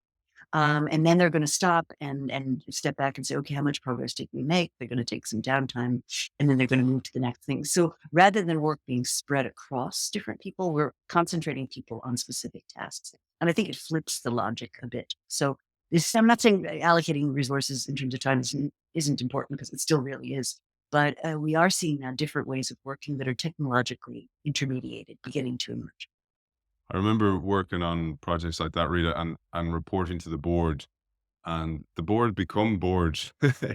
And then they're going to stop and step back and say, okay, how much progress did we make? They're going to take some downtime, and then they're going to move to the next thing. So rather than work being spread across different people, we're concentrating people on specific tasks. And I think it flips the logic a bit. So I'm not saying allocating resources in terms of time isn't important, because it still really is. But we are seeing now different ways of working that are technologically intermediated beginning to emerge. I remember working on projects like that, Rita, and reporting to the board, and the board become bored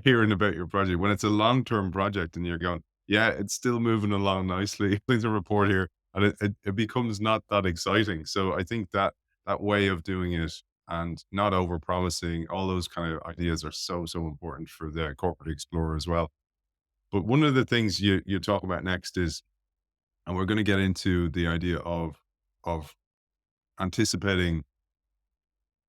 hearing about your project when it's a long-term project, and you're going, yeah, it's still moving along nicely. Please a report here, and it becomes not that exciting. So I think that that way of doing it and not over promising, all those kind of ideas are so important for the corporate explorer as well. But one of the things you talk about next is, and we're going to get into the idea of anticipating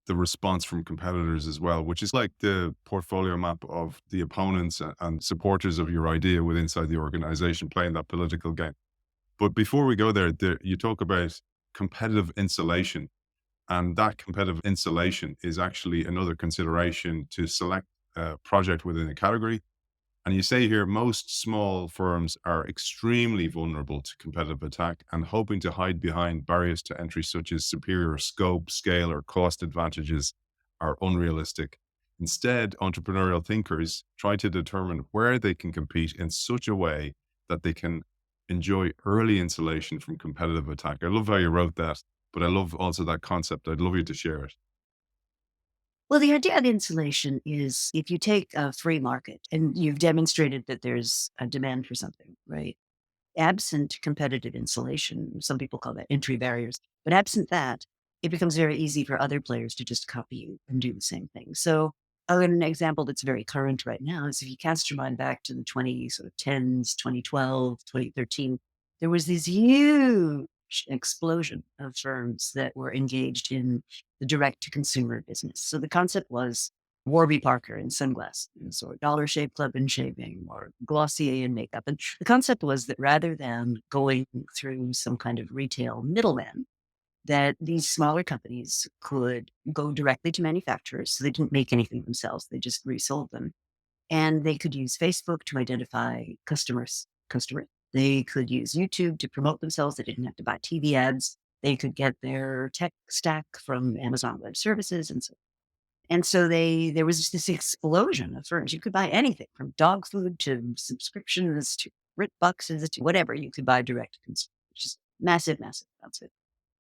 the response from competitors as well, which is like the portfolio map of the opponents and supporters of your idea within inside the organization, playing that political game. But before we go there, you talk about competitive insulation, and that competitive insulation is actually another consideration to select a project within a category. And you say here, most small firms are extremely vulnerable to competitive attack, and hoping to hide behind barriers to entry, such as superior scope, scale, or cost advantages, are unrealistic. Instead, entrepreneurial thinkers try to determine where they can compete in such a way that they can enjoy early insulation from competitive attack. I love how you wrote that, but I love also that concept. I'd love you to share it. Well, the idea of insulation is if you take a free market and you've demonstrated that there's a demand for something, right? Absent competitive insulation, some people call that entry barriers, but absent that, it becomes very easy for other players to just copy you and do the same thing. So, an example that's very current right now is if you cast your mind back to the 2010s, 2012, 2013, there was this huge explosion of firms that were engaged in the direct to consumer business. So the concept was Warby Parker and sunglasses, or Dollar Shave Club and shaving, or Glossier and makeup. And the concept was that rather than going through some kind of retail middleman, that these smaller companies could go directly to manufacturers. So they didn't make anything themselves, they just resold them. And they could use Facebook to identify customers. They could use YouTube to promote themselves. They didn't have to buy TV ads. They could get their tech stack from Amazon Web Services and so there was just this explosion of firms. You could buy anything from dog food to subscriptions to Brit boxes to whatever you could buy direct to consumer, which is massive, massive amounts of it.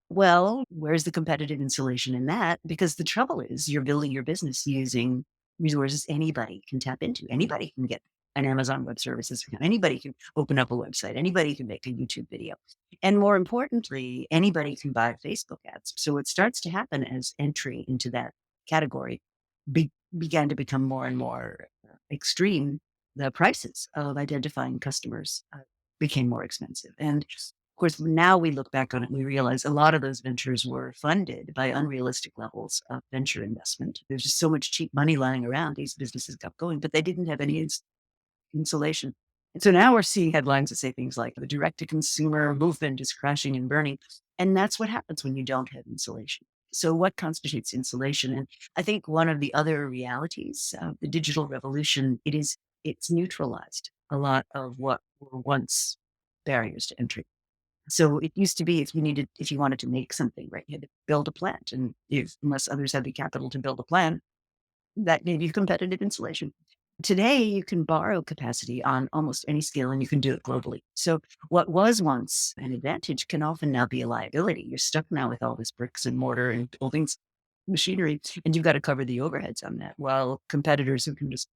Well, where's the competitive insulation in that? Because the trouble is you're building your business using resources anybody can tap into. Anybody can get an Amazon Web Services account. Anybody can open up a website. Anybody can make a YouTube video. And more importantly, anybody can buy Facebook ads. So what starts to happen as entry into that category began to become more and more extreme, the prices of identifying customers became more expensive. And of course, now we look back on it and we realize a lot of those ventures were funded by unrealistic levels of venture investment. There's just so much cheap money lying around. These businesses got going, but they didn't have any insulation. And so now we're seeing headlines that say things like the direct to consumer movement is crashing and burning. And that's what happens when you don't have insulation. So, what constitutes insulation? And I think one of the other realities of the digital revolution, it's neutralized a lot of what were once barriers to entry. So it used to be if you wanted to make something, right, you had to build a plant, and if unless others had the capital to build a plant, that gave you competitive insulation. Today, you can borrow capacity on almost any scale and you can do it globally. So, what was once an advantage can often now be a liability. You're stuck now with all this bricks and mortar and buildings, machinery, and you've got to cover the overheads on that. While competitors who can just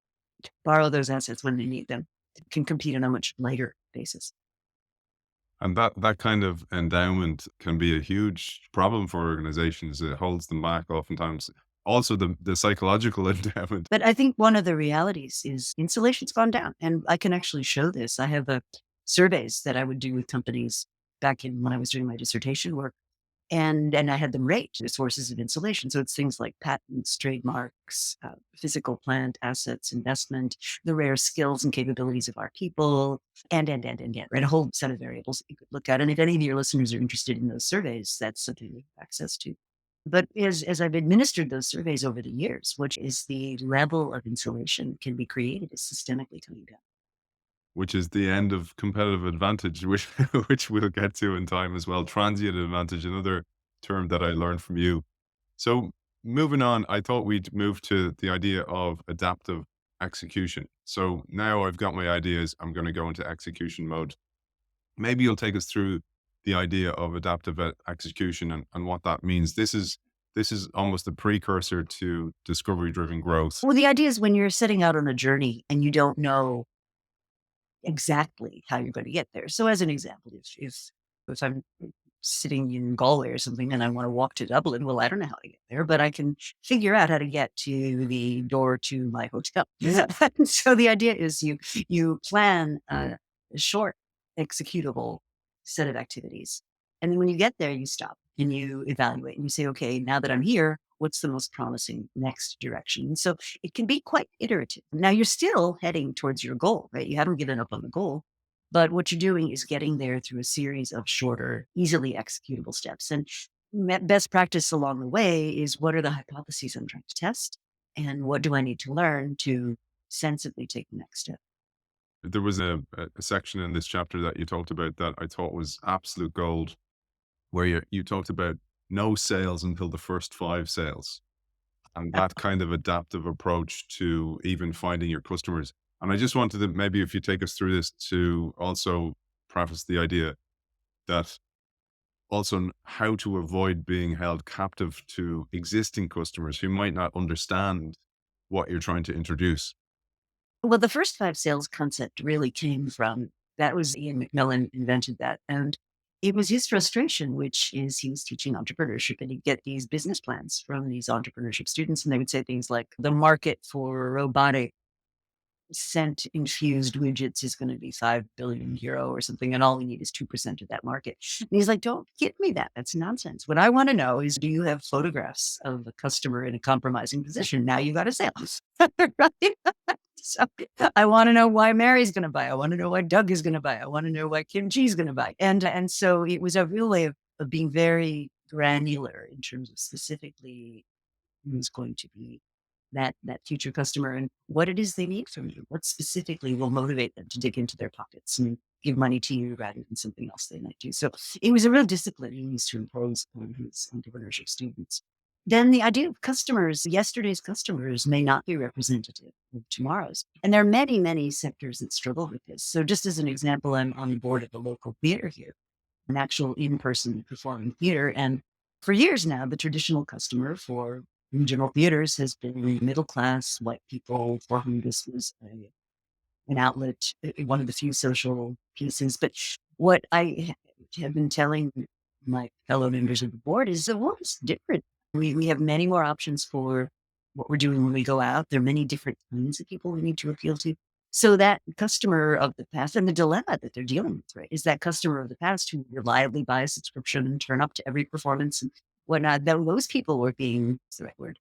borrow those assets when they need them can compete on a much lighter basis. And that kind of endowment can be a huge problem for organizations. It holds them back oftentimes. Also, the psychological endowment. But I think one of the realities is insulation's gone down, and I can actually show this. I have surveys that I would do with companies back in when I was doing my dissertation work, and I had them rate the sources of insulation. So it's things like patents, trademarks, physical plant assets, investment, the rare skills and capabilities of our people, and, right? A whole set of variables that you could look at. And if any of your listeners are interested in those surveys, that's something we have access to. But as I've administered those surveys over the years, which is the level of insulation can be created is systemically coming down. Which is the end of competitive advantage, which which we'll get to in time as well. Transient advantage, another term that I learned from you. So moving on, I thought we'd move to the idea of adaptive execution. So now I've got my ideas, I'm going to go into execution mode. Maybe you'll take us through the idea of adaptive execution and what that means. This is almost a precursor to discovery driven growth. Well, the idea is when you're setting out on a journey and you don't know exactly how you're going to get there. So, as an example, if I'm sitting in Galway or something and I want to walk to Dublin, well, I don't know how to get there, but I can figure out how to get to the door to my hotel. So the idea is you plan a short, executable set of activities, and then when you get there, you stop and you evaluate and you say, okay, now that I'm here, what's the most promising next direction? And so it can be quite iterative. Now you're still heading towards your goal, right? You haven't given up on the goal, but what you're doing is getting there through a series of shorter, easily executable steps. And best practice along the way is what are the hypotheses I'm trying to test? And what do I need to learn to sensibly take the next step? There was a section in this chapter that you talked about that I thought was absolute gold, where you talked about no sales until the first five sales, and that kind of adaptive approach to even finding your customers. And I just wanted to maybe if you take us through this to also preface the idea that also how to avoid being held captive to existing customers who might not understand what you're trying to introduce. Well, the first five sales concept really came from that was Ian McMillan invented that. And it was his frustration, which is he was teaching entrepreneurship and he'd get these business plans from these entrepreneurship students. And they would say things like the market for robotic scent infused widgets is going to be 5 billion euro or something. And all we need is 2% of that market. And he's like, don't give me that. That's nonsense. What I want to know is do you have photographs of a customer in a compromising position? Now you got a sales. Right? So I want to know why Mary's going to buy. I want to know why Doug is going to buy. I want to know why Kim G's going to buy. And so it was a real way of being very granular in terms of specifically who's going to be that future customer and what it is they need from you. What specifically will motivate them to dig into their pockets and give money to you rather than something else they might do. So it was a real discipline he used to impose on his entrepreneurship students. Then the idea of customers, yesterday's customers may not be representative of tomorrow's. And there are many, many sectors that struggle with this. So just as an example, I'm on the board of a local theater here, an actual in-person performing theater. And for years now, the traditional customer for regional theaters has been middle class white people for whom this was an outlet, one of the few social pieces. But what have been telling my fellow members of the board is the world is different. We have many more options for what we're doing when we go out. There are many different kinds of people we need to appeal to. So that customer of the past and the dilemma that they're dealing with, right, is that customer of the past who reliably buys a subscription and turn up to every performance and whatnot. Those people were being, what's the right word,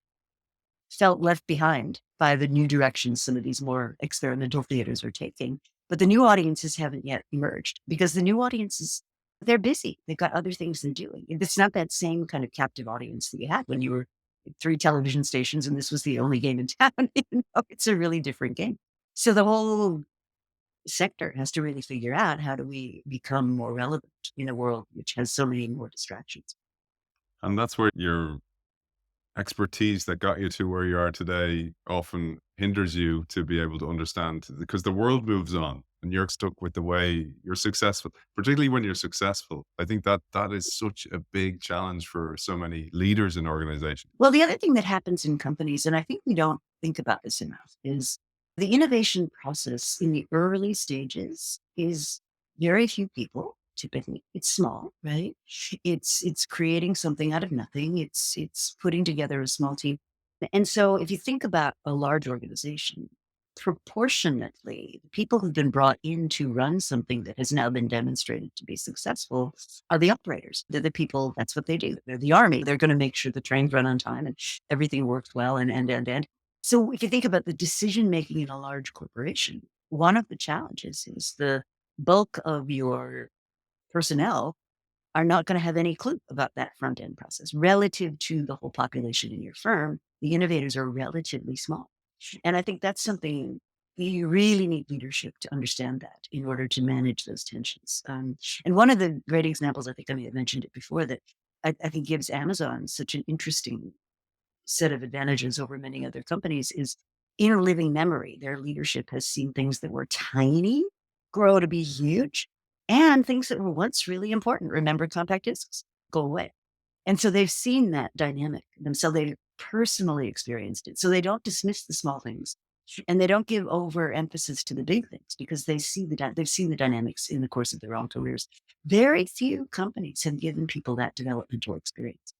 felt left behind by the new directions some of these more experimental theaters are taking. But the new audiences haven't yet emerged because the new audiences, they're busy. They've got other things they're doing. It's not that same kind of captive audience that you had when you were at 3 television stations and this was the only game in town. It's a really different game. So the whole sector has to really figure out, how do we become more relevant in a world which has so many more distractions? And that's where your expertise that got you to where you are today often hinders you to be able to understand, because the world moves on and you're stuck with the way you're successful, particularly when you're successful. I think that that is such a big challenge for so many leaders in organizations. Well, the other thing that happens in companies, and I think we don't think about this enough, is the innovation process in the early stages is very few people. Typically, it's small, right? It's creating something out of nothing. It's putting together a small team. And so, if you think about a large organization, proportionately, the people who've been brought in to run something that has now been demonstrated to be successful are the operators. They're the people, that's what they do. They're the army. They're going to make sure the trains run on time and everything works well and. So if you think about the decision making in a large corporation, one of the challenges is the bulk of your personnel are not going to have any clue about that front end process relative to the whole population in your firm. The innovators are relatively small. And I think that's something you really need leadership to understand that in order to manage those tensions. And one of the great examples, I think I may have mentioned it before, that I think gives Amazon such an interesting set of advantages over many other companies is in living memory. Their leadership has seen things that were tiny grow to be huge and things that were once really important. Remember compact discs go away. And so they've seen that dynamic themselves. They've personally experienced it. So they don't dismiss the small things and they don't give over emphasis to the big things because they've seen the dynamics in the course of their own careers. Very few companies have given people that developmental experience.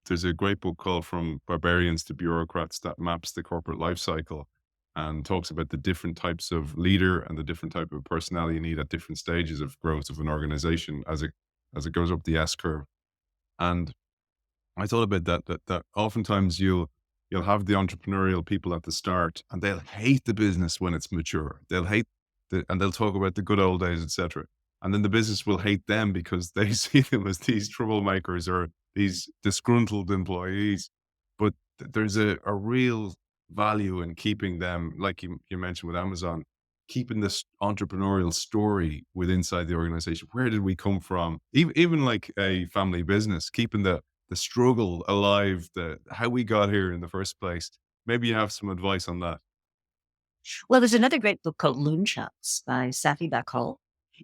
There's a great book called From Barbarians to Bureaucrats that maps the corporate life cycle and talks about the different types of leader and the different type of personnel you need at different stages of growth of an organization as it goes up the S curve. And I thought about that oftentimes you'll have the entrepreneurial people at the start and they'll hate the business when it's mature. They'll hate and they'll talk about the good old days, etc. And then the business will hate them because they see them as these troublemakers or these disgruntled employees. But there's a real value in keeping them, like you mentioned with Amazon, keeping this entrepreneurial story with inside the organization. Where did we come from? Even like a family business, keeping the struggle alive, the how we got here in the first place. Maybe you have some advice on that. Well, there's another great book called Loonshots by Safi Bakhol,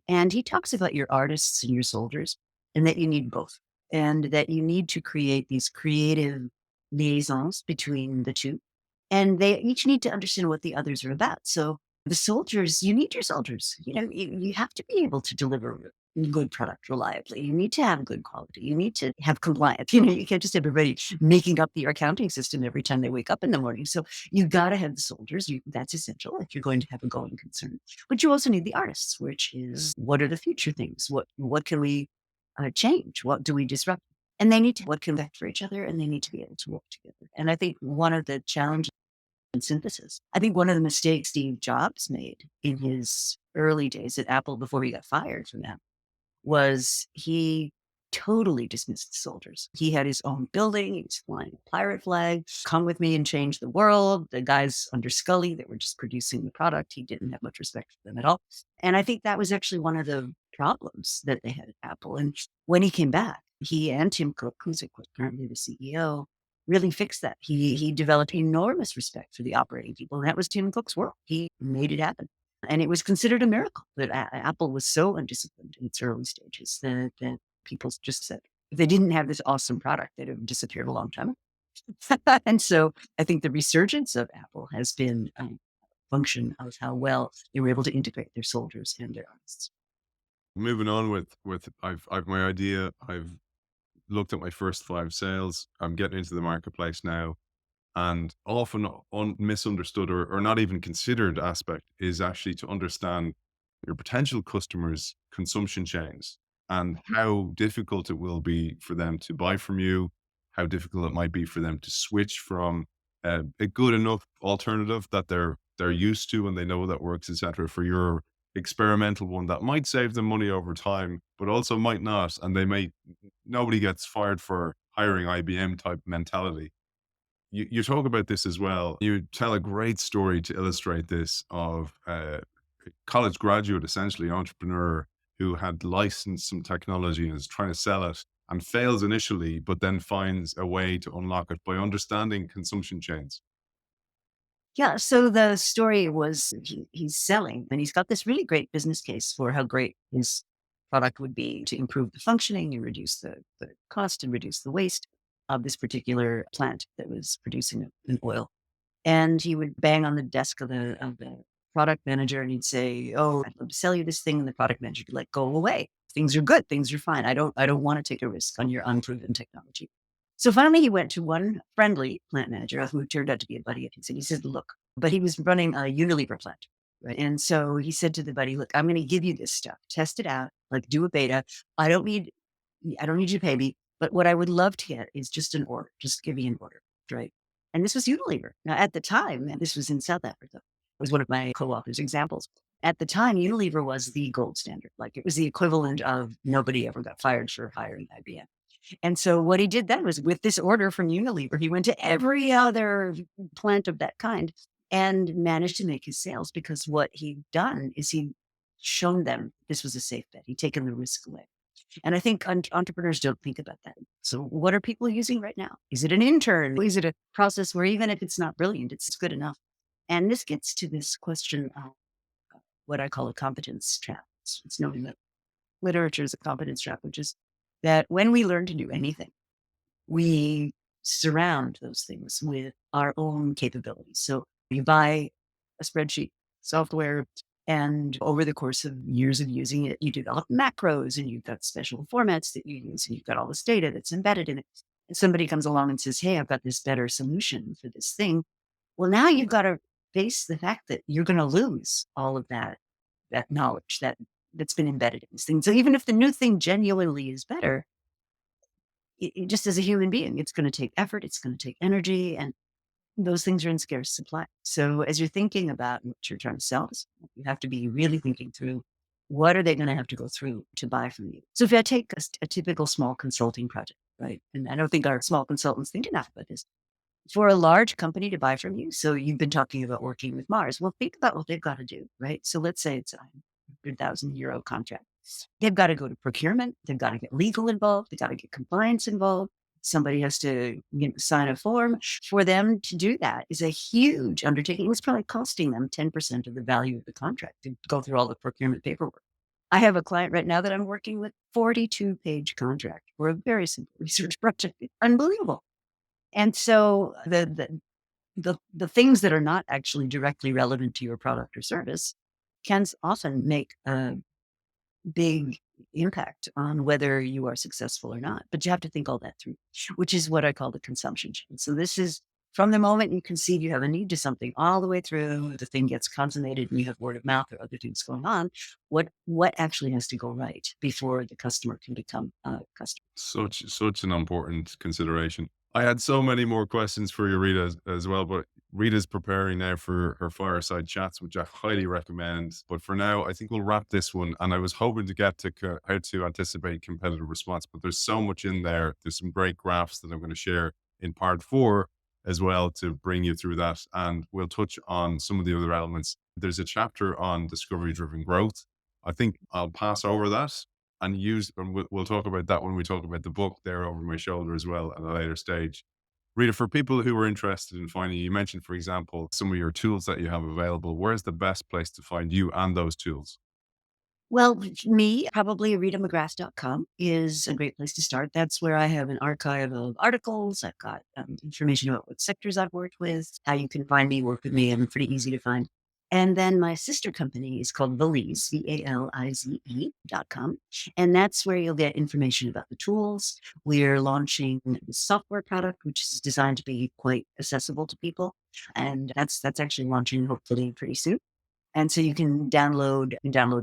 and he talks about your artists and your soldiers, and that you need both, and that you need to create these creative liaisons between the two, and they each need to understand what the others are about. So the soldiers, you need your soldiers. You have to be able to deliver good product reliably. You need to have good quality. You need to have compliance. You can't just have everybody making up your accounting system every time they wake up in the morning. So you got to have the soldiers. That's essential if you're going to have a going concern. But you also need the artists, which is what are the future things? What can we change? What do we disrupt? And they need to what can back for each other, and they need to be able to work together. And I think one of the challenges in synthesis, I think one of the mistakes Steve Jobs made in his early days at Apple before he got fired from Apple was he totally dismissed the soldiers. He had his own building. He was flying a pirate flag. Come with me and change the world. The guys under Scully that were just producing the product, he didn't have much respect for them at all. And I think that was actually one of the problems that they had at Apple. And when he came back, he and Tim Cook, who's currently the CEO, really fixed that. He developed enormous respect for the operating people. And that was Tim Cook's world. He made it happen. And it was considered a miracle that Apple was so undisciplined in its early stages that people just said, if they didn't have this awesome product, they'd have disappeared a long time ago. And so I think the resurgence of Apple has been a function of how well they were able to integrate their soldiers and their artists. Moving on with I've my idea. I've looked at my first 5 sales. I'm getting into the marketplace now. And often misunderstood or not even considered aspect is actually to understand your potential customers' consumption chains and how difficult it will be for them to buy from you, how difficult it might be for them to switch from a good enough alternative that they're used to and they know that works, etc., for your experimental one that might save them money over time, but also might not, and they may nobody gets fired for hiring IBM type mentality. You talk about this as well. You tell a great story to illustrate this of a college graduate, essentially entrepreneur, who had licensed some technology and is trying to sell it and fails initially, but then finds a way to unlock it by understanding consumption chains. Yeah, so the story was he's selling, and he's got this really great business case for how great his product would be to improve the functioning and reduce the cost and reduce the waste of this particular plant that was producing an oil. And he would bang on the desk of the product manager and he'd say, "Oh, I'd love to sell you this thing." And the product manager would be like, "Go away. Things are good. Things are fine. I don't want to take a risk on your unproven technology." So finally he went to one friendly plant manager who turned out to be a buddy of his. And he said, "Look," but he was running a Unilever plant. Right. And so he said to the buddy, "Look, I'm going to give you this stuff. Test it out, like do a beta. I don't need I don't need you to pay me, but what I would love to get is just an order. Just give me an order." Right. And this was Unilever. Now, at the time, and this was in South Africa, was one of my co-authors' examples. At the time, Unilever was the gold standard. Like it was the equivalent of nobody ever got fired for hiring IBM. And so what he did then was with this order from Unilever, he went to every other plant of that kind and managed to make his sales because what he'd done is he'd shown them this was a safe bet. He'd taken the risk away. And I think entrepreneurs don't think about that. So what are people using right now? Is it an intern? Is it a process where even if it's not brilliant, it's good enough? And this gets to this question of what I call a competence trap. It's known in the literature as a competence trap, which is that when we learn to do anything, we surround those things with our own capabilities. So you buy a spreadsheet software, and over the course of years of using it, you develop macros and you've got special formats that you use and you've got all this data that's embedded in it. And somebody comes along and says, "Hey, I've got this better solution for this thing." Well, now you've got to face the fact that you're going to lose all of that knowledge that's been embedded in this thing. So even if the new thing genuinely is better, just as a human being, it's going to take effort, it's going to take energy, and those things are in scarce supply. So as you're thinking about what you're trying to sell, you have to be really thinking through what are they going to have to go through to buy from you. So if I take a typical small consulting project, right? And I don't think our small consultants think enough about this. For a large company to buy from you, so you've been talking about working with Mars. Well, think about what they've got to do, right? So let's say it's a €100,000 contract. They've got to go to procurement. They've got to get legal involved. They've got to get compliance involved. Somebody has to sign a form. For them to do that is a huge undertaking. It's probably costing them 10% of the value of the contract to go through all the procurement paperwork. I have a client right now that I'm working with, 42-page contract for a very simple research project. It's unbelievable. And so the things that are not actually directly relevant to your product or service can often make a big impact on whether you are successful or not. But you have to think all that through, which is what I call the consumption chain. So this is from the moment you conceive you have a need to something all the way through the thing gets consummated and you have word of mouth or other things going on. What actually has to go right before the customer can become a customer? Such an important consideration. I had so many more questions for you, Rita, as well, but Rita's preparing now for her fireside chats, which I highly recommend. But for now, I think we'll wrap this one. And I was hoping to get to how to anticipate competitive response, but there's so much in there. There's some great graphs that I'm going to share in part four as well to bring you through that. And we'll touch on some of the other elements. There's a chapter on discovery driven growth. I think I'll pass over that and we'll talk about that when we talk about the book there over my shoulder as well at a later stage. Rita, for people who are interested in finding you, mentioned, for example, some of your tools that you have available. Where's the best place to find you and those tools? Well, me, probably ritamcgrath.com is a great place to start. That's where I have an archive of articles. I've got information about what sectors I've worked with, how you can find me, work with me. I'm pretty easy to find. And then my sister company is called Valize, VALIZE.com. And that's where you'll get information about the tools. We're launching a software product, which is designed to be quite accessible to people. And that's actually launching hopefully pretty soon. And so you can download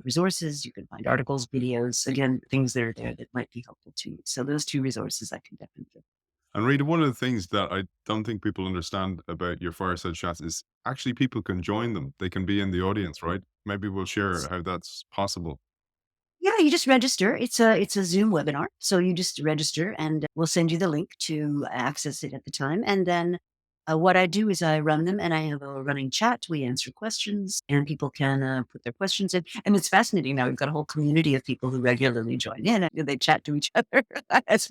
resources, you can find articles, videos, again, things that are there that might be helpful to you. So those two resources I can definitely. And Rita, one of the things that I don't think people understand about your fireside chats is actually people can join them. They can be in the audience, right? Maybe we'll share how that's possible. Yeah, you just register. It's a Zoom webinar. So you just register and we'll send you the link to access it at the time. And then what I do is I run them and I have a running chat. We answer questions and people can put their questions in. And it's fascinating now. We've got a whole community of people who regularly join in and they chat to each other as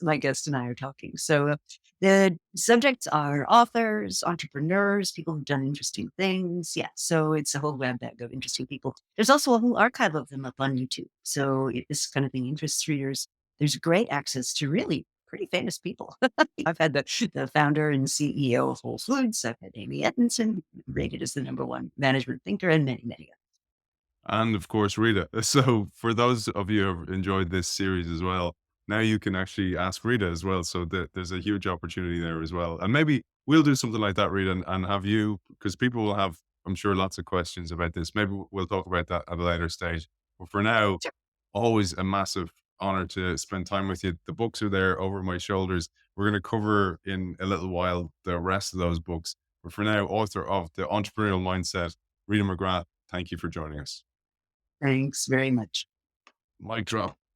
my guest and I are talking. So the subjects are authors, entrepreneurs, people who've done interesting things. Yeah. So it's a whole web bag of interesting people. There's also a whole archive of them up on YouTube. So if this kind of thing interests readers, there's great access to really pretty famous people. I've had the founder and CEO of Whole Foods. I've had Amy Edmondson, rated as the number one management thinker, and many, many others. And of course, Rita. So for those of you who have enjoyed this series as well, now you can actually ask Rita as well. So there's a huge opportunity there as well. And maybe we'll do something like that, Rita, and have you, because people will have, I'm sure, lots of questions about this. Maybe we'll talk about that at a later stage. But for now, Sure. always a massive honor to spend time with you. The books are there over my shoulders. We're going to cover in a little while the rest of those books. But for now, author of The Entrepreneurial Mindset, Rita McGrath, thank you for joining us. Thanks very much. Mic drop.